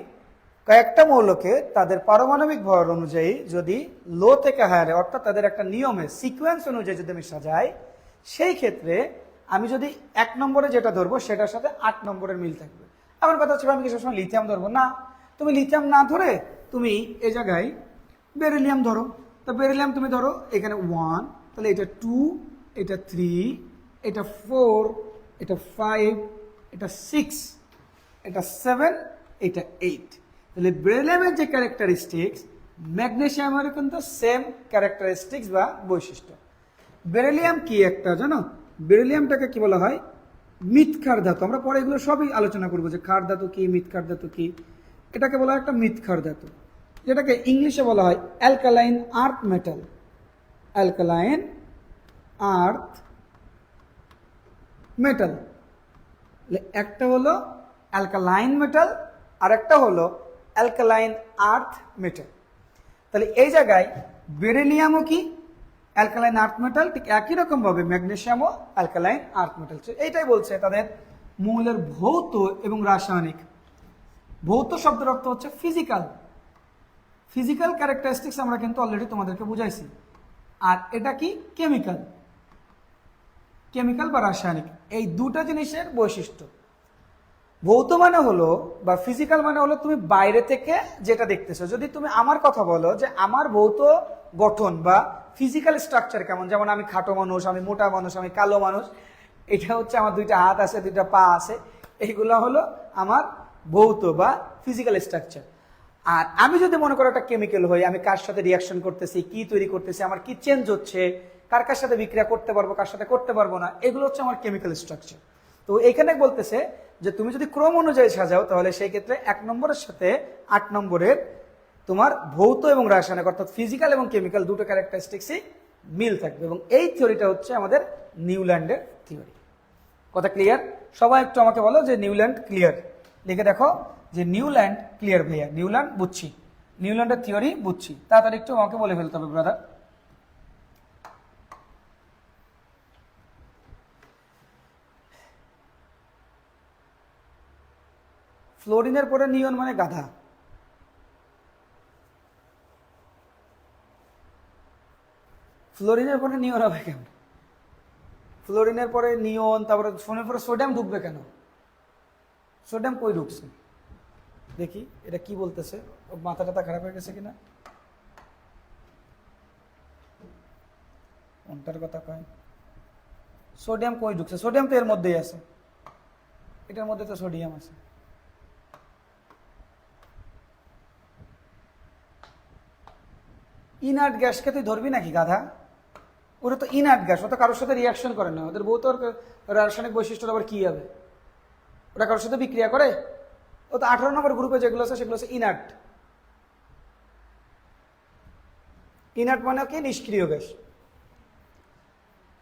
কয়েকটা মৌলকে তাদের পারমাণবিক ভর অনুযায়ী যদি লো থেকে হায়ারে অর্থাৎ তাদের একটা নিয়মে সিকোয়েন্স অনুযায়ী যদি আমি সাজাই, সেই ক্ষেত্রে আমি যদি 1 নম্বরে যেটা ধরবো সেটার সাথে 8 নম্বরের মিল থাকবে। আমার কথা হচ্ছে আমি কি সবসময় লিথিয়াম ধরবো না, তুমি লিথিয়াম না ধরে তুমি এই জায়গায় বেরিলিয়াম ধরো। তো বেরিলিয়াম তুমি ধরো এখানে 1, তাহলে এটা 2, এটা 3, এটা 4, এটা 5, এটা 6, এটা 7, এটা 8। তাহলে বেরিলিয়ামের যে ক্যারেক্টারিস্টিক্স ম্যাগনেসিয়ামের কিন্তু সেম ক্যারেক্টারিস্টিক্স বা বৈশিষ্ট্য। বেরিলিয়াম কি একটা জানো, বেরিলিয়ামটাকে কি বলা হয়, মৃৎক্ষার ধাতু। আমরা পরে এগুলো সবই আলোচনা করবো যে ক্ষার ধাতু কি, মৃৎক্ষার ধাতু কি। এটাকে বলা হয় একটা মৃৎক্ষার ধাতু, যেটাকে ইংলিশে বলা হয় alkaline earth metal. Alkaline earth metal, একটা হলো অ্যালকালাইন মেটাল আর একটা হলো অ্যালকালাইন আর্থ মেটাল। তাহলে এই জায়গায় বেরিলিয়ামও কি অ্যালকালাইন আর্থ মেটাল, ঠিক একই রকম ভাবে ম্যাগনেসিয়ামও অ্যালকালাইন আর্থ মেটাল। এইটাই বলছে তাদের মৌলের ভৌত এবং রাসায়নিক। ভৌত শব্দের অর্থ হচ্ছে ফিজিক্যাল, ফিজিক্যাল ক্যারেক্টারিস্টিক্স আমরা কিন্তু অলরেডি তোমাদেরকে বুঝাইছি। আর এটা কি কেমিক্যাল, কেমিক্যাল বা রাসায়নিক, এই দুটো জিনিসের বৈশিষ্ট্য। ভৌত মানে হলো বা ফিজিক্যাল মানে হলো তুমি বাইরে থেকে যেটা দেখতেছো। যদি তুমি আমার কথা বলো যে আমার ভৌত গঠন বা ফিজিক্যাল স্ট্রাকচার কেমন, যেমন আমি খাটো মানুষ, আমি মোটা মানুষ, আমি কালো মানুষ, এটা হচ্ছে আমার 2টা হাত আছে, 2টা পা আছে, এইগুলো হলো আমার ভৌত বা ফিজিক্যাল স্ট্রাকচার। আর আমি যদি মনে করো একটা কেমিক্যাল হই, আমি কার সাথে রিয়াকশন করতেছি, কি তৈরি করতেছি, আমার কি চেঞ্জ হচ্ছে, কার কার সাথে বিক্রিয়া করতে পারবো, কার সাথে করতে পারবো না, এগুলো হচ্ছে আমার কেমিক্যাল স্ট্রাকচার। তো এখানে বলতেছে যে তুমি যদি ক্রম অনুযায়ী সাজাও, তাহলে সেই ক্ষেত্রে 1 নম্বরের সাথে 8 নম্বরের তোমার ভৌত এবং রাসায়নিক অর্থাৎ ফিজিক্যাল এবং কেমিক্যাল দুটো ক্যারেক্টারিস্টিক্সই মিল থাকবে। এবং এই থিওরিটা হচ্ছে আমাদের নিউল্যান্ডের থিওরি। কথা ক্লিয়ার? সবাই একটু আমাকে বলো যে নিউল্যান্ড ক্লিয়ার। লিখে দেখো যে নিউল্যান্ড ক্লিয়ার ভাইয়া, নিউল্যান্ড বুঝছি, নিউল্যান্ডের থিওরি বুঝছি। তাড়াতাড়ি একটু আমাকে বলে ফেলতে হবে ব্রাদার। ফ্লোরিনের পরে নিয়ন মানে গাধা। ফ্লোরিনের পরে নিয়ন হবে কেন? ফ্লোরিনের পরে নিয়ন, তারপরে ফোনের পরে সোডিয়াম ঢুকবে কেন? সোডিয়াম কই ঢুকছে দেখি, এটা কি বলতেছে, মাথা টাথা খারাপ হয়ে গেছে কিনা? কোনটার কথা কয়? সোডিয়াম কই ঢুকছে? সোডিয়াম তো এর মধ্যেই আছে, এটার মধ্যে তো সোডিয়াম আছে। ইনার্ট গ্যাসকে তুই ধরবি নাকি গাধা? ওরা তো ইনার্ট গ্যাস, ও তো কারোর সাথে রিয়াকশন করে না, ওদের ভৌত রাসায়নিক বৈশিষ্ট্য আবার কি হবে? ওরা কারোর সাথে বিক্রিয়া করে? ও তো 18 নম্বর গ্রুপে যেগুলো আছে সেগুলো হচ্ছে ইনার্ট। ইনার্ট মানে কি? নিষ্ক্রিয় গ্যাস।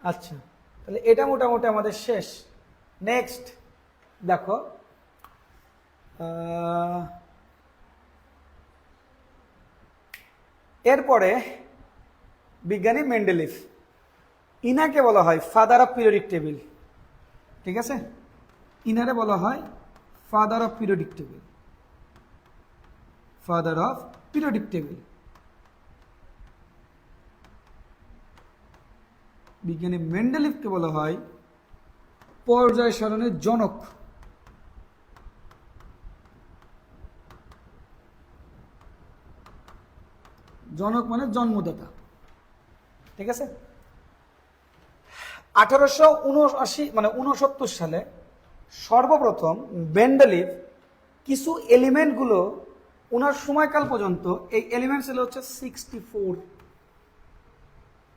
আচ্ছা, তাহলে এটা মোটামুটি আমাদের শেষ। নেক্সট দেখো, এরপরে বিজ্ঞানী মেন্ডেলিভ, ইনাকে বলা হয় ফাদার অফ পিরিয়ডিক টেবিল। ঠিক আছে, ইনারে বলা হয় father of periodic table, father of periodic table. বিজ্ঞানী মেন্ডেলিভকে বলা হয় পর্যায় সারণের জনক। জনক মানে জন্মদাতা, ঠিক আছে। 1879 মানে 69 সালে সর্বপ্রথম মেন্ডেলিভ কিছু এলিমেন্টগুলো ওনার সময়কাল পর্যন্ত, এই এলিমেন্ট ছিল হচ্ছে 64,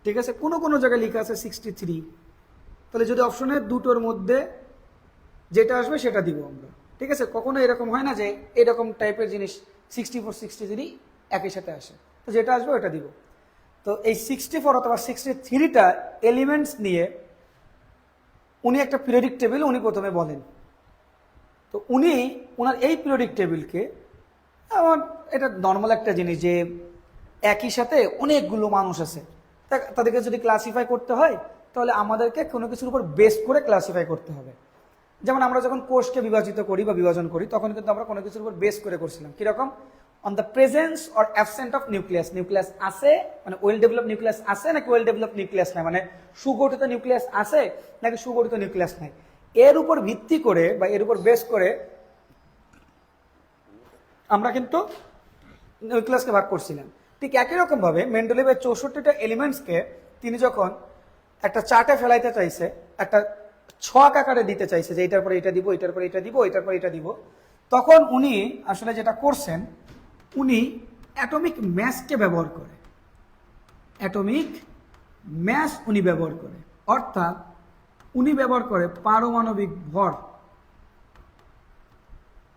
ঠিক আছে। কোনো কোনো জায়গায় লেখা আছে 63। তাহলে যদি অপশনের দুটোর মধ্যে যেটা আসবে সেটা দিব আমরা, ঠিক আছে। কখনো এরকম হয় না যে এরকম টাইপের জিনিস 64 63 একই সাথে আসে, তো যেটা আসবে ওটা দিব। তো এই 64 অথবা 63টা এলিমেন্টস নিয়ে উনি একটা পিরিয়ডিক টেবিল উনি প্রথমে বলেন। তো উনি ওনার এই পিরিয়ডিক টেবিলকে, আমার এটা নর্মাল একটা জিনিস যে একই সাথে অনেকগুলো মানুষ আছে, তাদেরকে যদি ক্লাসিফাই করতে হয় তাহলে আমাদেরকে কোনো কিছুর উপর বেস করে ক্লাসিফাই করতে হবে। যেমন আমরা যখন কোষকে বিভাজিত করি বা বিভাজন করি তখন কিন্তু আমরা কোনো কিছুর উপর বেস করে করছিলাম। কিরকম? On the presence or absent of nucleus. Nucleus আছে মানে ওয়েল ডেভেলপ নিউক্লিয়াস আছে নাকি ওয়েল ডেভেলপ নিউক্লিয়াস নাই, মানে সুগঠিত নিউক্লিয়াস আছে নাকি সুগঠিত নিউক্লিয়াস নাই, এর উপর ভিত্তি করে বা এর উপর বেস করে আমরা কিন্তু নিউক্লিয়াসকে ভাগ করছিলাম। ঠিক একই রকম ভাবে মেন্ডেলিভের 64টা এলিমেন্টসকে তিনি যখন একটা চার্টে ফেলাইতে চাইছে, একটা ছক আকারে দিতে চাইছে যে এটার পরে এটা দিব, এটার পরে এটা দিব, এটার পরে এটা দিব, তখন উনি আসলে যেটা করছেন, উনি অ্যাটমিক ম্যাসকে ব্যবহার করে, অ্যাটমিক ম্যাস উনি ব্যবহার করে, অর্থাৎ উনি ব্যবহার করে পারমাণবিক ভর,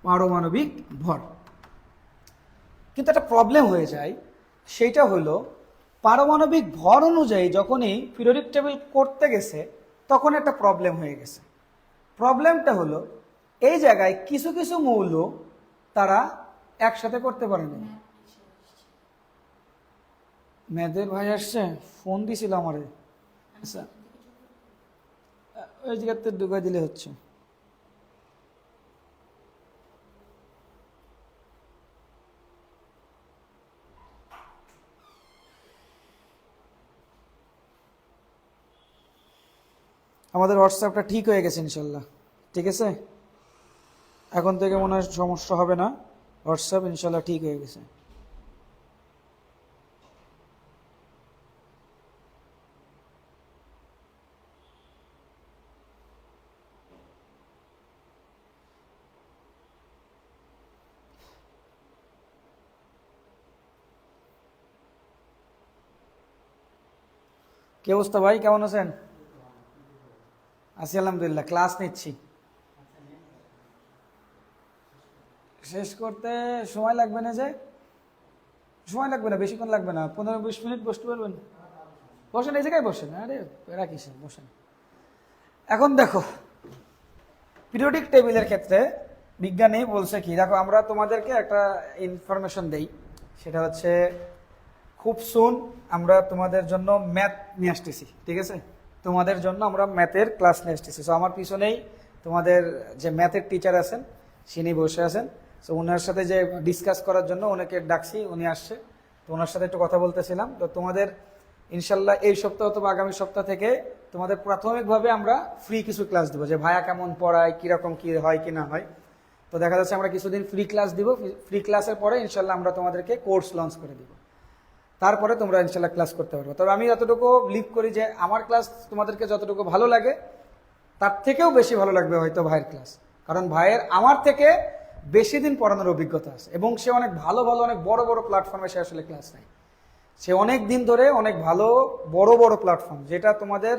পারমাণবিক ভর। কিন্তু একটা প্রবলেম হয়ে যায়, সেইটা হলো পারমাণবিক ভর অনুযায়ী যখনই পিরিয়ডিক টেবিল করতে গেছে তখন একটা প্রবলেম হয়ে গেছে। প্রবলেমটা হলো এই জায়গায় কিছু কিছু মৌল তারা একসাথে করতে পারে না। মেয়েদের ভাই আসছে, ফোন দিছিল আমারে। আচ্ছা, ওই জায়গাতে ঢুকাই দিলে হচ্ছে। আমাদের হোয়াটসঅ্যাপটা ঠিক হয়ে গেছে ইনশাল্লাহ, ঠিক আছে। এখন থেকে মনে হয় সমস্যা হবে না, হোয়াটসঅ্যাপ ইনশাল্লাহ ঠিক হয়ে গেছে। কি অবস্থা ভাই, কেমন আছেন? আছি আলহামদুলিল্লাহ, ক্লাস নিচ্ছি। শেষ করতে সময় লাগবে না, যে সময় লাগবে না, বেশিক্ষণ লাগবে না, 15-20 মিনিট বসতে পারবেন। বসেন, এই জায়গায় বসেন, আরে রাখিস, বসেন। এখন দেখো পিরিয়ডিক টেবিলের ক্ষেত্রে বিজ্ঞানী বলছে কি, দেখো আমরা তোমাদেরকে একটা ইনফরমেশন দেই, সেটা হচ্ছে খুব সুন আমরা তোমাদের জন্য ম্যাথ নিয়ে আসতেছি, ঠিক আছে। তোমাদের জন্য আমরা ম্যাথের ক্লাস নিয়ে আসতেছি। সো আমার পিছনেই তোমাদের যে ম্যাথের টিচার আছেন তিনি বসে আছেন। সো ওনার সাথে যে ডিসকাস করার জন্য ওনাকে ডাকছি, উনি আসছে, তো ওনার সাথে একটু কথা বলতেছিলাম। তো তোমাদের ইনশাল্লাহ এই সপ্তাহ অথবা আগামী সপ্তাহ থেকে তোমাদের প্রাথমিকভাবে আমরা ফ্রি কিছু ক্লাস দেবো, যে ভাইয়া কেমন পড়ায়, কীরকম কী হয় কি না হয়। তো দেখা যাচ্ছে আমরা কিছুদিন ফ্রি ক্লাস দিব, ফ্রি ক্লাসের পরে ইনশাল্লাহ আমরা তোমাদেরকে কোর্স লঞ্চ করে দিব, তারপরে তোমরা ইনশাল্লাহ ক্লাস করতে পারবো। তবে আমি যতটুকু বিলিভ করি যে আমার ক্লাস তোমাদেরকে যতটুকু ভালো লাগে তার থেকেও বেশি ভালো লাগবে হয়তো ভাইয়ের ক্লাস, কারণ ভাইয়ের আমার থেকে বেশি দিন পড়ানোর অভিজ্ঞতা আছে এবং সে অনেক ভালো ভালো অনেক বড় বড় প্ল্যাটফর্মে সে আসলে ক্লাস নেয়। সে অনেক দিন ধরে অনেক ভালো বড় বড় প্ল্যাটফর্ম, যেটা তোমাদের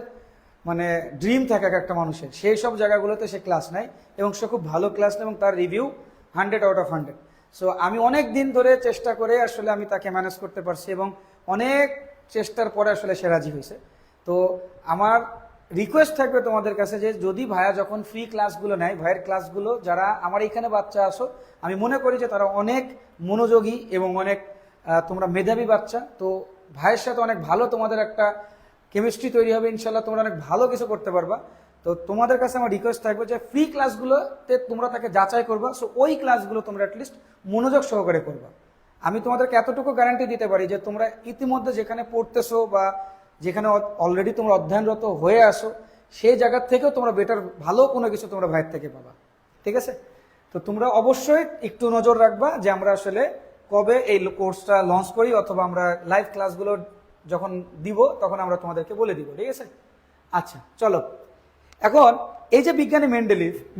মানে ড্রিম থাকে একটা মানুষের, সেই সব জায়গাগুলোতে সে ক্লাস নেয় এবং সে খুব ভালো ক্লাস নেয় এবং তার রিভিউ 100/100। সো আমি অনেক দিন ধরে চেষ্টা করে আসলে আমি তাকে ম্যানেজ করতে পারছি এবং অনেক চেষ্টার পরে আসলে সে রাজি হয়েছে। তো আমার রিকোয়েস্ট থাকবে তোমাদের কাছে যে যদি ভাইয়া যখন ফ্রি ক্লাসগুলো নেয়, ভাইয়ের ক্লাসগুলো যারা আমার এইখানে বাচ্চা আসো, আমি মনে করি যে তারা অনেক মনোযোগী এবং অনেক তোমরা মেধাবী বাচ্চা। তো ভাইয়ের সাথে অনেক ভালো তোমাদের একটা কেমিস্ট্রি তৈরি হবে, ইনশাল্লাহ তোমরা অনেক ভালো কিছু করতে পারবা। তো তোমাদের কাছে আমার রিকোয়েস্ট থাকবে যে ফ্রি ক্লাসগুলোতে তোমরা তাকে যাচাই করবা, সো ওই ক্লাসগুলো তোমরা অ্যাটলিস্ট মনোযোগ সহকারে করবা। আমি তোমাদেরকে এতটুকু গ্যারান্টি দিতে পারি যে তোমরা ইতিমধ্যে যেখানে পড়তেছো বা যেখানে অলরেডি তোমরা অধ্যয়নরত হয়ে আসো সেই জায়গার থেকেও তোমরা বেটার ভালো কোনো কিছু তোমরা ভাইয়ের থেকে পাবা। ঠিক আছে? তো তোমরা অবশ্যই একটু নজর রাখবা যে আমরা আসলে কবে এই কোর্সটা লঞ্চ করি, অথবা আমরা লাইভ ক্লাসগুলো যখন দিব তখন আমরা তোমাদেরকে বলে দিব। ঠিক আছে? আচ্ছা চলো, এখন এই যে বিজ্ঞানী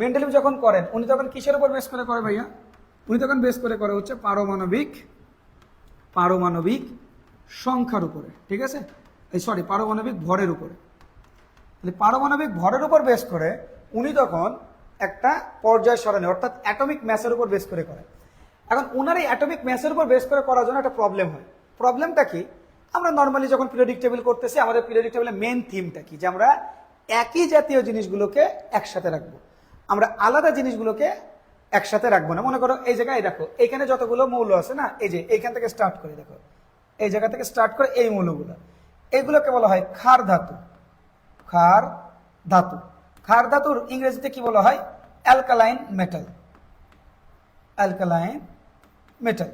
মেন্ডেলিভ যখন করেন, উনি তখন কিসের উপর বেস করে ভাইয়া? উনি তখন বেস করে হচ্ছে পারমাণবিক সংখ্যার উপরে। ঠিক আছে? পারমাণবিক ভরের উপরে। পারমাণবিক ভরের উপর বেস করে উনি তখন একটা পর্যায় সারণী অর্থাৎ অ্যাটমিক ম্যাসের উপর বেস করে করে। এখন ওনার এই অ্যাটমিক ম্যাসের উপর বেস করে করার জন্য একটা প্রবলেম হয়। প্রবলেমটা কি? আমরা নর্মালি যখন পিরিয়ডিক টেবিল করতেছি, আমাদের পিরিয়ডিক টেবিলের মেন থিমটা কি? যে আমরা একই জাতীয় জিনিসগুলোকে একসাথে রাখবো, আমরা আলাদা জিনিসগুলোকে একসাথে রাখবো না। মনে করো এই জায়গায় দেখো, এখানে যতগুলো মৌল আছে না, এই যে এইখান থেকে স্টার্ট করে দেখো, এই জায়গা থেকে স্টার্ট করে এই মৌলগুলো, এইগুলোকে বলা হয় ক্ষার ধাতু। ক্ষার ধাতুর ইংরেজিতে কি বলা হয়? Alkaline metal.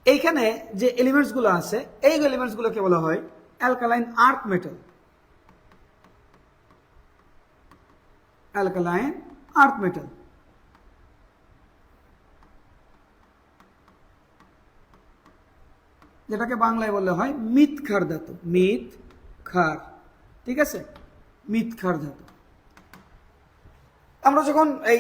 এইখানে যে এলিমেন্টস গুলো আছে, এই এলিমেন্টস গুলোকে বলা হয় অ্যালকালাইন আর্থ মেটাল। যেটাকে বাংলায় বললে হয় মৃৎক্ষার ধাতু। ঠিক আছে? মৃৎক্ষার ধাতু। আমরা যখন এই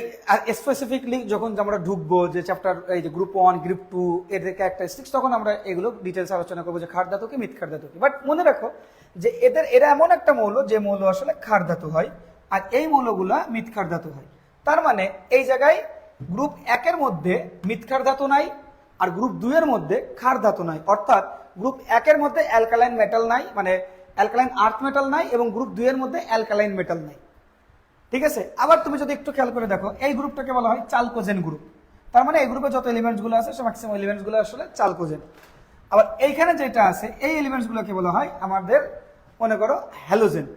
স্পেসিফিকলি যখন আমরা ঢুকবো যে চ্যাপ্টার, এই যে গ্রুপ 1 গ্রুপ 2 এদের ক্যারেক্টারিস্টিক্স, তখন আমরা এগুলো ডিটেলস আলোচনা করবো যে ক্ষার ধাতু কি মৃৎক্ষার ধাতু কি। বাট মনে রাখো যে এরা এমন একটা মৌল যে মৌল আসলে ক্ষার ধাতু হয়, আর এই মৌলগুলা মৃৎক্ষার ধাতু হয়। তার মানে এই জায়গায় গ্রুপ 1 এর মধ্যে মৃৎক্ষার ধাতু নাই, আর গ্রুপ 2 এর মধ্যে ক্ষার ধাতু নাই। অর্থাৎ গ্রুপ 1 এর মধ্যে অ্যালকালাইন মেটাল নাই, মানে অ্যালকালাইন আর্থ মেটাল নাই, এবং গ্রুপ 2 এর মধ্যে অ্যালকালাইন মেটাল নাই। ঠিক আছে? আবার তুমি যদি একটু খেয়াল করে দেখো, এই গ্রুপটাকে বলা হয় চালকোজেন গ্রুপ। তার মানে এই গ্রুপে যত এলিমেন্টস গুলো আছে সে ম্যাক্সিমাম এলিমেন্টস গুলো আসলে চালকোজেন। আবার এইখানে যেটা আছে, এই এলিমেন্টস গুলোকে বলা হয় আমাদের, মনে করো, হ্যালোজেন।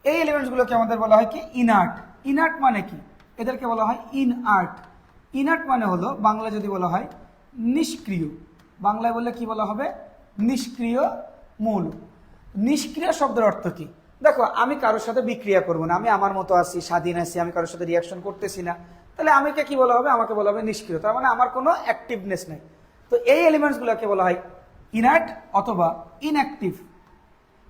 এই এলিমেন্টস গুলোকে আমাদের বলা হয় কি? ইনার্ট মানে কি? এদেরকে বলা হয় ইনার্ট মানে হলো বাংলা যদি বলা হয় নিষ্ক্রিয়। বাংলায় বললে কি বলা হবে? নিষ্ক্রিয় মৌল। নিষ্ক্রিয় শব্দের অর্থ কি? দেখো, আমি কারোর সাথে বিক্রিয়া করবো না, আমি আমার মতো আছি, স্বাধীন আছি, আমি কারোর সাথে রিয়াকশন করতেছি না, তাহলে আমাকে কি বলা হবে? আমাকে বলা হবে নিষ্ক্রিয়। তার মানে আমার কোনো অ্যাক্টিভনেস নেই। তো এই এলিমেন্টস গুলোকে বলা হয় ইনার্ট অথবা ইনঅ্যাক্টিভ।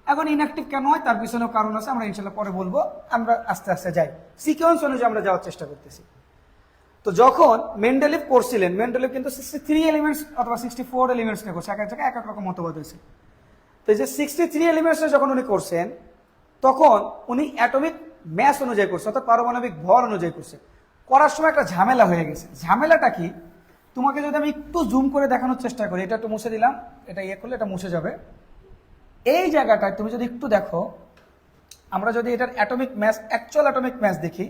এখন ইনঅ্যাক্টিভ কেন হয় তার পিছনেও কারণ আছে, আমরা ইনশাল্লাহ পরে বলবো। আমরা আস্তে আস্তে যাই, সিকোয়েন্স অনুযায়ী আমরা যাওয়ার চেষ্টা করতেছি। তো যখন মেন্ডেলিভ করছিলেন, মেন্ডেলিভ কিন্তু 63 এলিমেন্টস অথবা 64 এলিমেন্টস নিয়ে করছে, এক এক জায়গায় এক এক রকম মতবাদ হয়েছে। তো এই যে 63 এলিমেন্টস যখন উনি করছেন, তখন উনি অ্যাটমিক ম্যাস অনুযায়ী করছে, অর্থাৎ পারমাণবিক ভর অনুযায়ী করছে। করার সময় একটা ঝামেলা হয়ে গেছে। ঝামেলাটা কি? তোমাকে যদি আমি একটু জুম করে দেখানোর চেষ্টা করি, এটা একটু মুছে দিলাম, এটা করলে এটা মুছে যাবে। এই জায়গাটায় তুমি যদি একটু দেখো, আমরা যদি এটার atomic mass, actual atomic mass দেখি,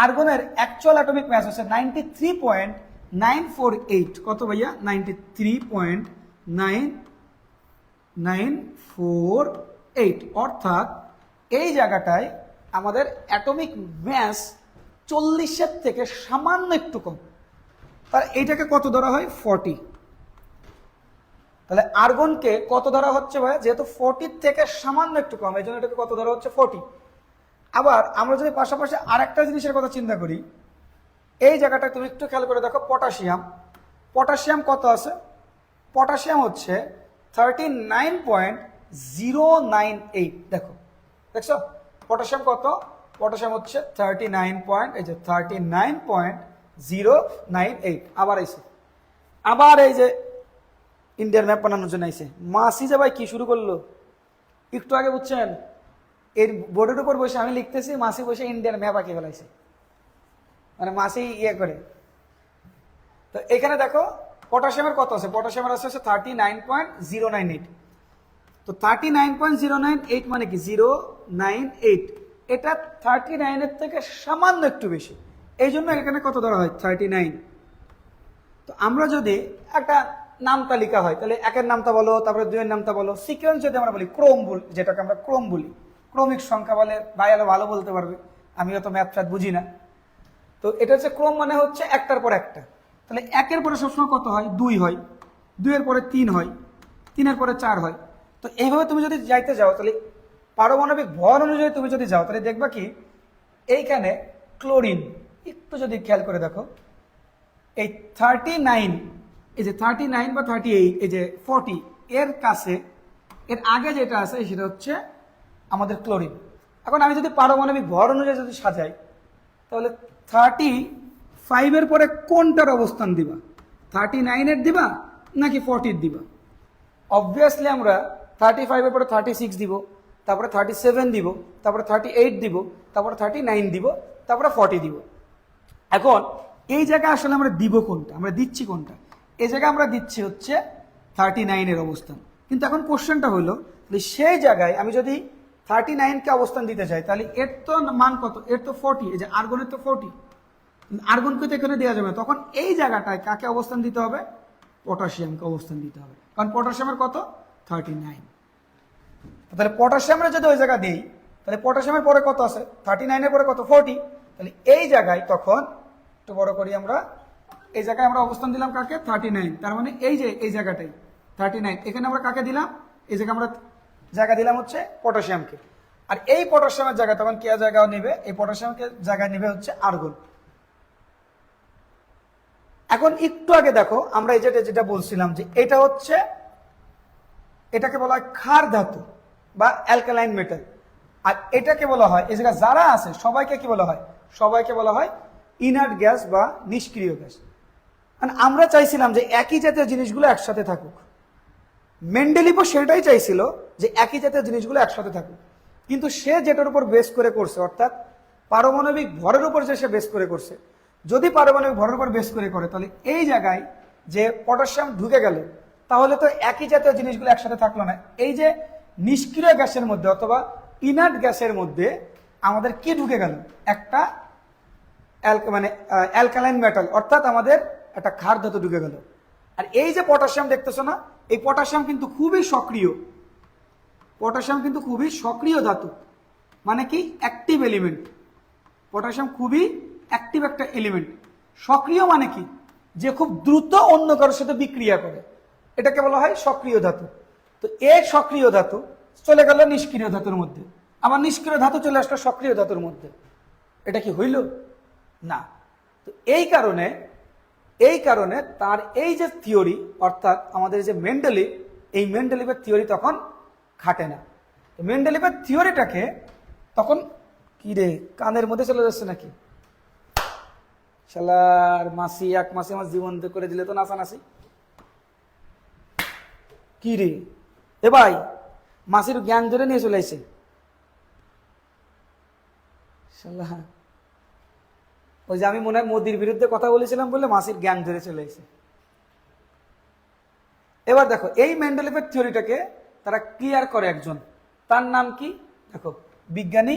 আর্গনের অ্যাকচুয়াল অ্যাটমিক ম্যাস হচ্ছে 93.948। কত ভাইয়া? 93.948। অর্থাৎ এই জায়গাটায় আমাদের অ্যাটমিক ম্যাস 40-এর থেকে সামান্য একটু কম। তার এইটাকে কত ধরা হয়? 40। তাহলে আর্গনকে কত ধরা হচ্ছে ভাই? যেহেতু 40 থেকে সামান্য একটু কম, এই জন্য এটাকে কত ধরা হচ্ছে? 40। আবার আমরা যদি পাশাপাশি আরেকটা জিনিসের কথা চিন্তা করি, এই জায়গাটা তুমি একটু খেয়াল করে দেখো, পটাশিয়াম কত আছে? পটাশিয়াম হচ্ছে 39.098। দেখছো পটাশিয়াম কত? পটাশিয়াম হচ্ছে 39.098। আবার এই যে ইন্ডিয়ার ম্যাপ বানানোর জন্য আইছে মাসি, যে ভাই কি শুরু করলো একটু আগে, বুঝছেন? এর বোর্ডের উপর বসে আমি লিখতেছি, মাসি বসে ইন্ডিয়ার ম্যাপ আঁকে ফেলাইছে, মানে মাসি করে। তো এখানে দেখো পটাশিয়ামের কত আছে? পটাশিয়ামের আছে 39.098। তো 39.098 মানে কি? 098। এটা 39-এর থেকে সামান্য একটু বেশি, এই জন্য এখানে কত ধরা হয়? 39। তো আমরা যদি একটা নাম তালিকা হয়, তাহলে 1-এর নামটা বলো, তারপরে 2-এর নামটা বলো, সিকোয়েন্স যদি আমরা বলি ক্রম বলি, যেটাকে আমরা ক্রম বলি, ক্রমিক সংখ্যা বলে, ভাই আরো ভালো বলতে পারবে, আমিও তো ম্যাথ ফ্যাথ বুঝি না। তো এটা হচ্ছে ক্রম, মানে হচ্ছে একটার পর একটা। তাহলে একের পরে সবসময় কত হয়? 2 হয়, 2-এর পরে 3 হয়, 3-এর পরে 4 হয়। তো এইভাবে তুমি যদি যাইতে যাও, তাহলে পারমাণবিক ভর অনুযায়ী তুমি যদি যাও, তাহলে দেখবা কি এইখানে ক্লোরিন, একটু যদি খেয়াল করে দেখো, এই 39, এই যে 39 বা 38, এই যে 40 এর কাছে, এর আগে যেটা আছে সেটা হচ্ছে আমাদের ক্লোরিন। এখন আমি যদি পারমাণবিক ভর অনুযায়ী যদি সাজাই, তাহলে 35-এর পরে কোনটার অবস্থান দিবা? 39-এর দিবা নাকি 40-এর দিবা? অবভিয়াসলি আমরা 35-এর পরে 36 দিব, তারপরে 37 দিব, তারপরে 38 দিব, তারপরে 39 দিব, তারপরে 40 দিব। এখন এই জায়গায় আসলে আমরা দিব কোনটা, আমরা দিচ্ছি কোনটা? এই জায়গায় আমরা দিচ্ছি হচ্ছে 39-এর অবস্থান। কিন্তু এখন কোশ্চেনটা হলো, সেই জায়গায় আমি যদি 39-কে অবস্থান দিতে চাই, তাহলে এর তো মান কত? এর তো 40, এই যে আর্গনের তো 40, আর্গনকে তো এখানে দেওয়া যাবে না। তখন এই জায়গাটায় কাকে অবস্থান দিতে হবে? পটাশিয়ামকে অবস্থান দিতে হবে, কারণ পটাশিয়ামের কত? 39। তাহলে পটাশিয়ামের যদি ওই জায়গা দিই, তাহলে পটাশিয়ামের পরে কত আছে? 39-এর পরে কত? 40। তাহলে এই জায়গায় তখন একটু বড় করি আমরা, এই জায়গায় আমরা অবস্থান দিলাম কাকে? 39। তার মানে এই যে এই জায়গাটাই 39, এখানে আমরা কাকে দিলাম? এই জায়গায় আমরা জায়গা দিলাম হচ্ছে পটাশিয়ামকে। আর এই পটাশিয়ামের জায়গা তখন কে জায়গা নেবে? এই পটাশিয়ামকে জায়গায় নেবে হচ্ছে আর্গন। এখন একটু আগে দেখো আমরা এই যেটা বলছিলাম যে এটা হচ্ছে, এটাকে বলা হয় ক্ষার ধাতু বা অ্যালকালাইন মেটাল। আর এটাকে বলা হয়, এই জায়গায় যারা আছে সবাইকে কি বলা হয়? সবাইকে বলা হয় ইনার্ট গ্যাস বা নিষ্ক্রিয় গ্যাস। আমরা চাইছিলাম যে একই জাতীয় জিনিসগুলো একসাথে থাকুক। মেন্ডেলিভও সেটাই চাইছিল যে একই জাতীয় জিনিসগুলো একসাথে থাকুক, কিন্তু সে যেটার উপর বেস করে করছে, অর্থাৎ পারমাণবিক ভরের উপর যে সে বেস করে করছে, যদি পারমাণবিক ভরের উপর বেস করে করে, তাহলে এই জায়গায় যে পটাশিয়াম ঢুকে গেল, তাহলে তো একই জাতীয় জিনিসগুলো একসাথে থাকলো না। এই যে নিষ্ক্রিয় গ্যাসের মধ্যে অথবা ইনার্ট গ্যাসের মধ্যে আমাদের কি ঢুকে গেল? একটা মানে অ্যালকালাইন মেটাল, অর্থাৎ আমাদের একটা ক্ষার ধাতু ঢুকে গেল। আর এই যে পটাশিয়াম দেখতেছো না, এই পটাশিয়াম কিন্তু খুবই সক্রিয়। পটাশিয়াম কিন্তু খুবই সক্রিয় ধাতু, মানে কি অ্যাক্টিভ এলিমেন্ট। পটাশিয়াম খুবই অ্যাক্টিভ একটা এলিমেন্ট। সক্রিয় মানে কি? যে খুব দ্রুত অন্য কারোর সাথে বিক্রিয়া করে, এটাকে বলা হয় সক্রিয় ধাতু। তো এই সক্রিয় ধাতু চলে গেল নিষ্ক্রিয় ধাতুর মধ্যে, আবার নিষ্ক্রিয় ধাতু চলে আসলো সক্রিয় ধাতুর মধ্যে। এটা কি হইল? না। তো এই কারণে তার এই যে থিওরি, অর্থাৎ আমাদের যে মেন্ডেলিভ, এই মেন্ডেলিভের থিওরি তখন খাটে না। মেন্ডেলিভের থিওরিটাকে তখন কি রে, কানের মধ্যে চলে যাচ্ছে নাকি? শালার মাসি, এক মাসে আমার জীবন করে দিলে তো নাচানাচি। কি রে এ ভাই, মাসির জ্ঞান ধরে নিয়ে চলে আসে। শালা ওই যে আমি মনে হয় মোদির বিরুদ্ধে কথা বলেছিলাম বলে মাসির জ্ঞান ধরে চলে এসে। এবার দেখো এই মেন্ডেলিভের থিওরিটাকে তারা ক্লিয়ার করে একজন, তার নাম কি? দেখো, বিজ্ঞানী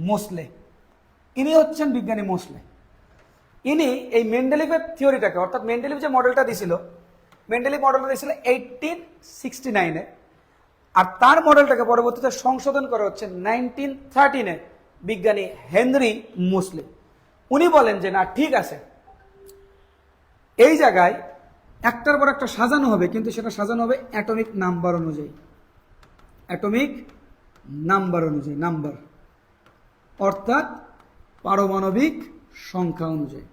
মোসলে। ইনি হচ্ছেন বিজ্ঞানী মোসলে। ইনি এই মেন্ডেলিভের থিওরিটাকে, অর্থাৎ মেন্ডেলিভ যে মডেলটা দিছিল, মেন্ডেলিভ মডেলটা দিয়েছিল 1869-এ, আর তার মডেলটাকে পরবর্তীতে সংশোধন করা হচ্ছে 1913-এ বিজ্ঞানী হেনরি মোসলে। উনি বলেন যে না, ঠিক আছে, এই জায়গায় একটার পর একটা সাজানো হবে, কিন্তু সেটা সাজানো হবে অ্যাটমিক নাম্বার অনুযায়ী। অ্যাটমিক নাম্বার অনুযায়ী, নাম্বার অর্থাৎ পারমাণবিক সংখ্যা অনুযায়ী।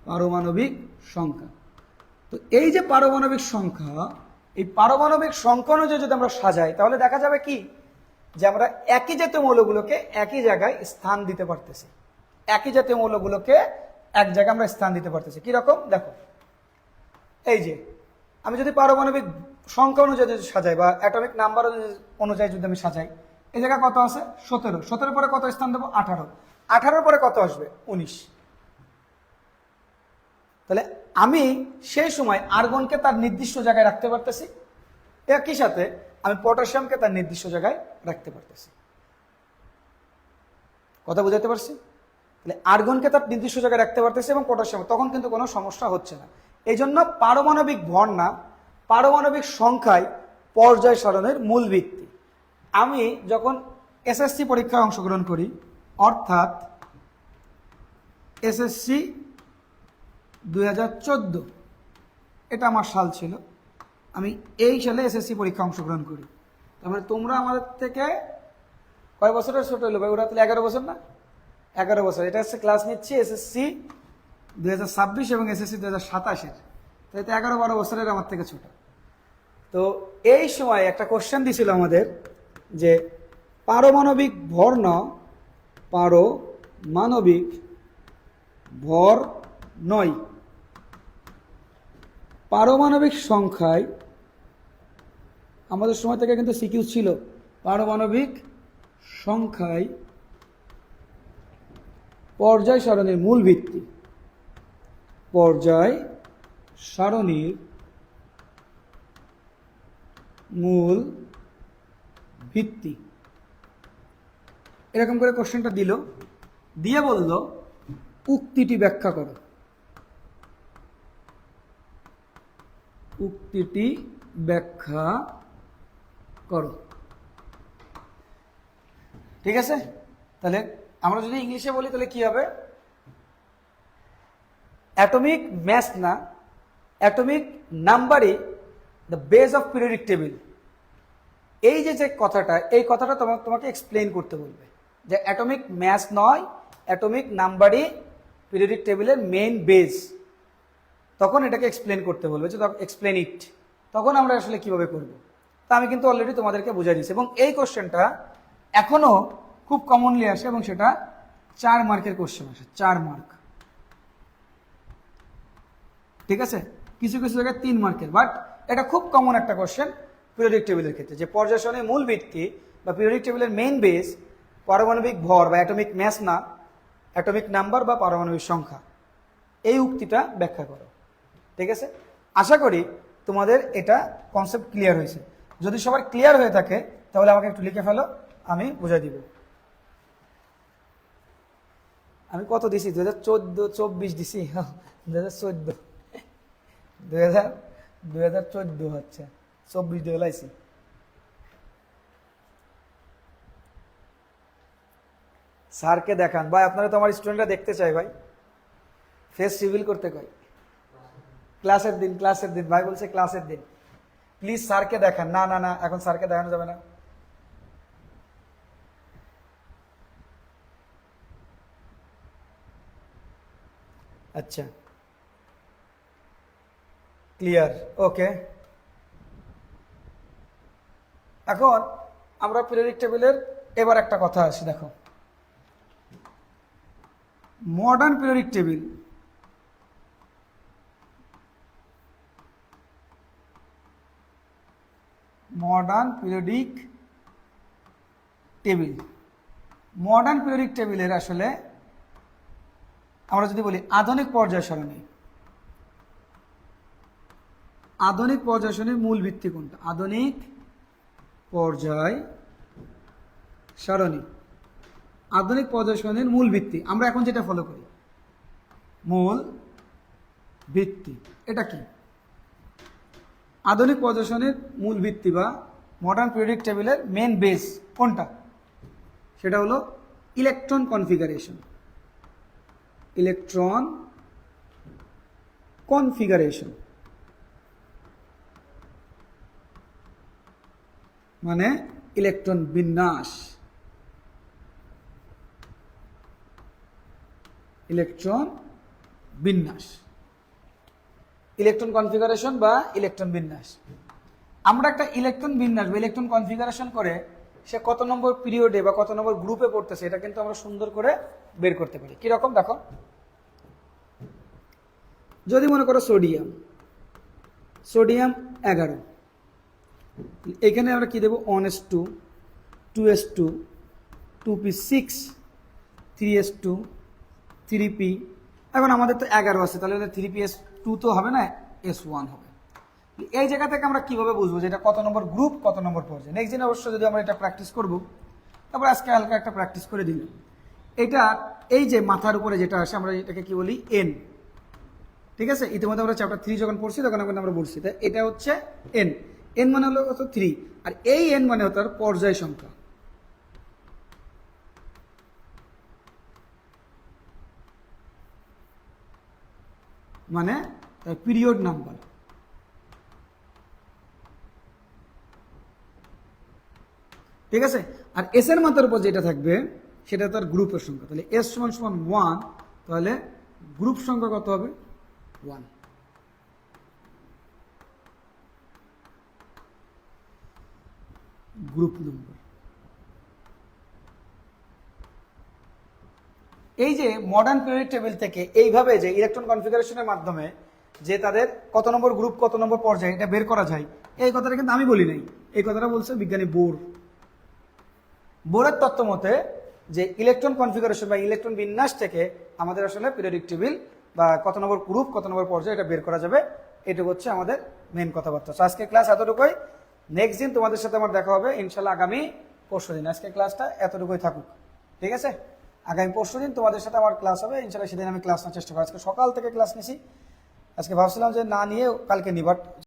পারমাণবিক সংখ্যা। তো এই যে পারমাণবিক সংখ্যা, এই পারমাণবিক সংখ্যা অনুযায়ী যদি আমরা সাজাই, তাহলে দেখা যাবে কি যে আমরা একই জাতীয় মৌলগুলোকে একই জায়গায় স্থান দিতে পারতেছি। একই জাতীয় মৌলগুলোকে এক জায়গায় আমরা স্থান দিতে পারতেছি। কিরকম? দেখো, এই যে আমি যদি পারমাণবিক সংখ্যা অনুযায়ী সাজাই বা অ্যাটমিক নাম্বার অনুযায়ী যদি আমি সাজাই, এই জায়গায় কত আছে? 17। 17 পরে কত স্থান দেবো? 18। 18 পরে কত আসবে? 19। তাহলে আমি সেই সময় আর্গনকে তার নির্দিষ্ট জায়গায় রাখতে পারতেছি, একই সাথে আমি পটাশিয়ামকে তার নির্দিষ্ট জায়গায় রাখতে পারতেছি। কথা বুঝাতে পারছি? তাহলে আর্গনকে তার নির্দিষ্ট জায়গায় রাখতে পারতেছি এবং পটাশিয়াম, তখন কিন্তু কোনো সমস্যা হচ্ছে না। এই জন্য পারমাণবিক ভর না, পারমাণবিক সংখ্যায় পর্যায় সারণের মূল ভিত্তি। আমি যখন এসএসসি পরীক্ষায় অংশগ্রহণ করি, অর্থাৎ এসএসসি 2014, এটা আমার সাল ছিল। আমি এই সালে এসএসসি পরীক্ষায় অংশগ্রহণ করি। তারপরে তোমরা আমাদের থেকে কয় বছরের ছোট হলো ভাই? ওরা তাহলে 11 বছর না? 11 বছর। এটা হচ্ছে ক্লাস নিচ্ছি এসএসসি 2026 এবং এসএসসি 2027-এর, তাই তো 11-12 বছরের আমার থেকে ছোট। তো এই সময় একটা কোশ্চেন দিছিল আমাদের যে পারমাণবিক ভর নাও, পারমাণবিক ভর নয়, পারমাণবিক সংখ্যায়, আমাদের সময় থেকে কিন্তু সিকিউ ছিল, পারমাণবিক সংখ্যায় পর্যায় সারণীর মূল ভিত্তি, পর্যায় সারণীর মূল ভিত্তি, এরকম করে কোশ্চেনটা দিল, দিয়ে বলল উক্তিটি ব্যাখ্যা করো, উক্তিটি ব্যাখ্যা করো। ঠিক আছে, তাহলে আমরা যদি ইংলিশে বলি তাহলে কি হবে? অ্যাটমিক ম্যাস না, অ্যাটমিক নাম্বারই the base of periodic table. এই যে কথাটা, এই কথাটা তোমাকে এক্সপ্লেইন করতে বলবে যে অ্যাটমিক ম্যাস নয়, অ্যাটমিক নাম্বারই পিরিয়ডিক টেবিলের মেইন বেস। তখন এটাকে এক্সপ্লেন করতে বলবে, যে এক্সপ্লেন ইট। তখন আমরা আসলে কিভাবে করব, তা আমি কিন্তু অলরেডি তোমাদেরকে বুঝাই দিয়েছি। এবং এই কোশ্চেনটা এখনো খুব কমনলি আসে, এবং সেটা 4 মার্কের কোশ্চেন আসে, 4 মার্ক। ঠিক আছে, কিছু কিছু জায়গায় 3 মার্কের, বাট এটা খুব কমন একটা কোশ্চেন পিরিয়ডিক টেবিলের ক্ষেত্রে, যে পর্যায় সারণীর মূল ভিত্তি বা পিরিয়ডিক টেবিলের মেইন বেস পারমাণবিক ভর বা অ্যাটমিক ম্যাস না, অ্যাটমিক নাম্বার বা পারমাণবিক সংখ্যা। এই উক্তিটা ব্যাখ্যা করো। ঠিক আছে, আশা করি তোমাদের এটা কনসেপ্ট ক্লিয়ার হয়েছে। যদি সবার ক্লিয়ার হয়ে থাকে তাহলে আমাকে একটু লিখে ফেলো, আমি বুঝাই দিব। আমি কত দিছি? 2014-24 দিছি, 2014, 2014 হচ্ছে, 24 দিয়ে লাইছি। স্যারকে দেখান ভাই, আপনারা তো আমার স্টুডেন্টরা দেখতে চাই ভাই, ফেস রিভিল করতে কয়। ক্লাসের দিন, ক্লাসের দিন ভাই বলছে, ক্লাসের দিন প্লিজ স্যারকে দেখান। না না না, এখন স্যারকে দেখানো যাবে না। আচ্ছা, ক্লিয়ার, ওকে। এখন আমরা পিরিয়ডিক টেবিলের এবার একটা কথা আসি, দেখো modern periodic table, modern periodic table, modern periodic টেবিলের আসলে আমরা যদি বলি আধুনিক পর্যায় সারণী, আধুনিক পর্যায় সারণীর মূল ভিত্তি কোনটা? আধুনিক পর্যায় সারণী, আধুনিক পর্যায় সারণীর মূল ভিত্তি আমরা এখন যেটা ফলো করি, মূল ভিত্তি, এটা কি? আধুনিক পর্যায় সারণীর মূল ভিত্তি বা মডার্ন পিরিয়ডিক টেবিলের মেন বেস কোনটা? সেটা হলো ইলেকট্রন কনফিগারেশন, ইলেকট্রন কনফিগারেশন মানে ইলেকট্রন বিন্যাস, ইলেকট্রন বিন্যাস, ইলেকট্রন কনফিগারেশন বা ইলেকট্রন বিন্যাস। আমরা একটা ইলেকট্রন বিন্যাস বা ইলেকট্রন কনফিগারেশন করে সে কত নম্বর পিরিয়ডে বা কত নম্বর গ্রুপে পড়তেছে এটা কিন্তু আমরা সুন্দর করে বের করতে পারি। কিরকম দেখো, যদি মনে করো সোডিয়াম, সোডিয়াম 11, এখানে আমরা কি দেবো? 1s2, 2s2, 2p6, 3s2, 3p। এখন আমাদের তো 11 আছে, তাহলে 3ps2 তো হবে না, s1 হবে। এই জায়গা থেকে আমরা কিভাবে বুঝবো যে এটা কত নম্বর গ্রুপ, কত নম্বর পর্যায়ে? নেক্সট দিন অবশ্য যদি আমরা এটা প্র্যাকটিস করব, তারপর আজকে হালকা একটা প্র্যাকটিস করে দিলাম। এটা এই যে মাথার উপরে যেটা আসে আমরা এটাকে কি বলি? এন। ঠিক আছে, ইতিমধ্যে আমরা চ্যাপ্টার 3 যখন পড়ছি তখন আমরা বলছি, তাই এটা হচ্ছে এন। এন মানে হলো কত? 3। আর এই এন মানে হতো পর্যায় সংখ্যা, মানে তার পিরিয়ড নাম্বার। ঠিক আছে, আর এস এর মাথার উপর যেটা থাকবে সেটা তার গ্রুপের সংখ্যা। তাহলে এস সমান সমান 1, তাহলে গ্রুপ সংখ্যা কত হবে? 1। Group number. এই যে মডার্ন পিরিয়ডিক টেবিল থেকে এইভাবে যে ইলেকট্রন কনফিগারেশনের মাধ্যমে যে তাদের কত নম্বর গ্রুপ কত নম্বর পর্যায়ে এটা বের করা যায়, এই কথাটা কিন্তু আমি বলি নাই, এই কথাটা বলছে বিজ্ঞানী বোরের তত্ত্ব মতে যে ইলেকট্রন কনফিগারেশন বা ইলেকট্রন বিন্যাস থেকে আমাদের আসলে পিরিয়ডিক টেবিল বা কত নম্বর গ্রুপ কত নম্বর পর্যায়ে এটা বের করা যাবে। এটা হচ্ছে আমাদের মেন কথাবার্তা। আজকে ক্লাস এতটুকুই। নেক্সট দিন তোমাদের সাথে আমার দেখা হবে ইনশাল্লাহ আগামী পরশুদিন। আজকে ক্লাসটা এতটুকুই থাকুক, ঠিক আছে? আগামী পরশুদিন তোমাদের সাথে আমার ক্লাস হবে ইনশাল্লাহ, সেদিন আমি ক্লাস নেওয়ার চেষ্টা করবো। আজকে সকাল থেকে ক্লাস নিছি, আজকে ভাবছিলাম যে না নিয়ে কালকে নিই, বাট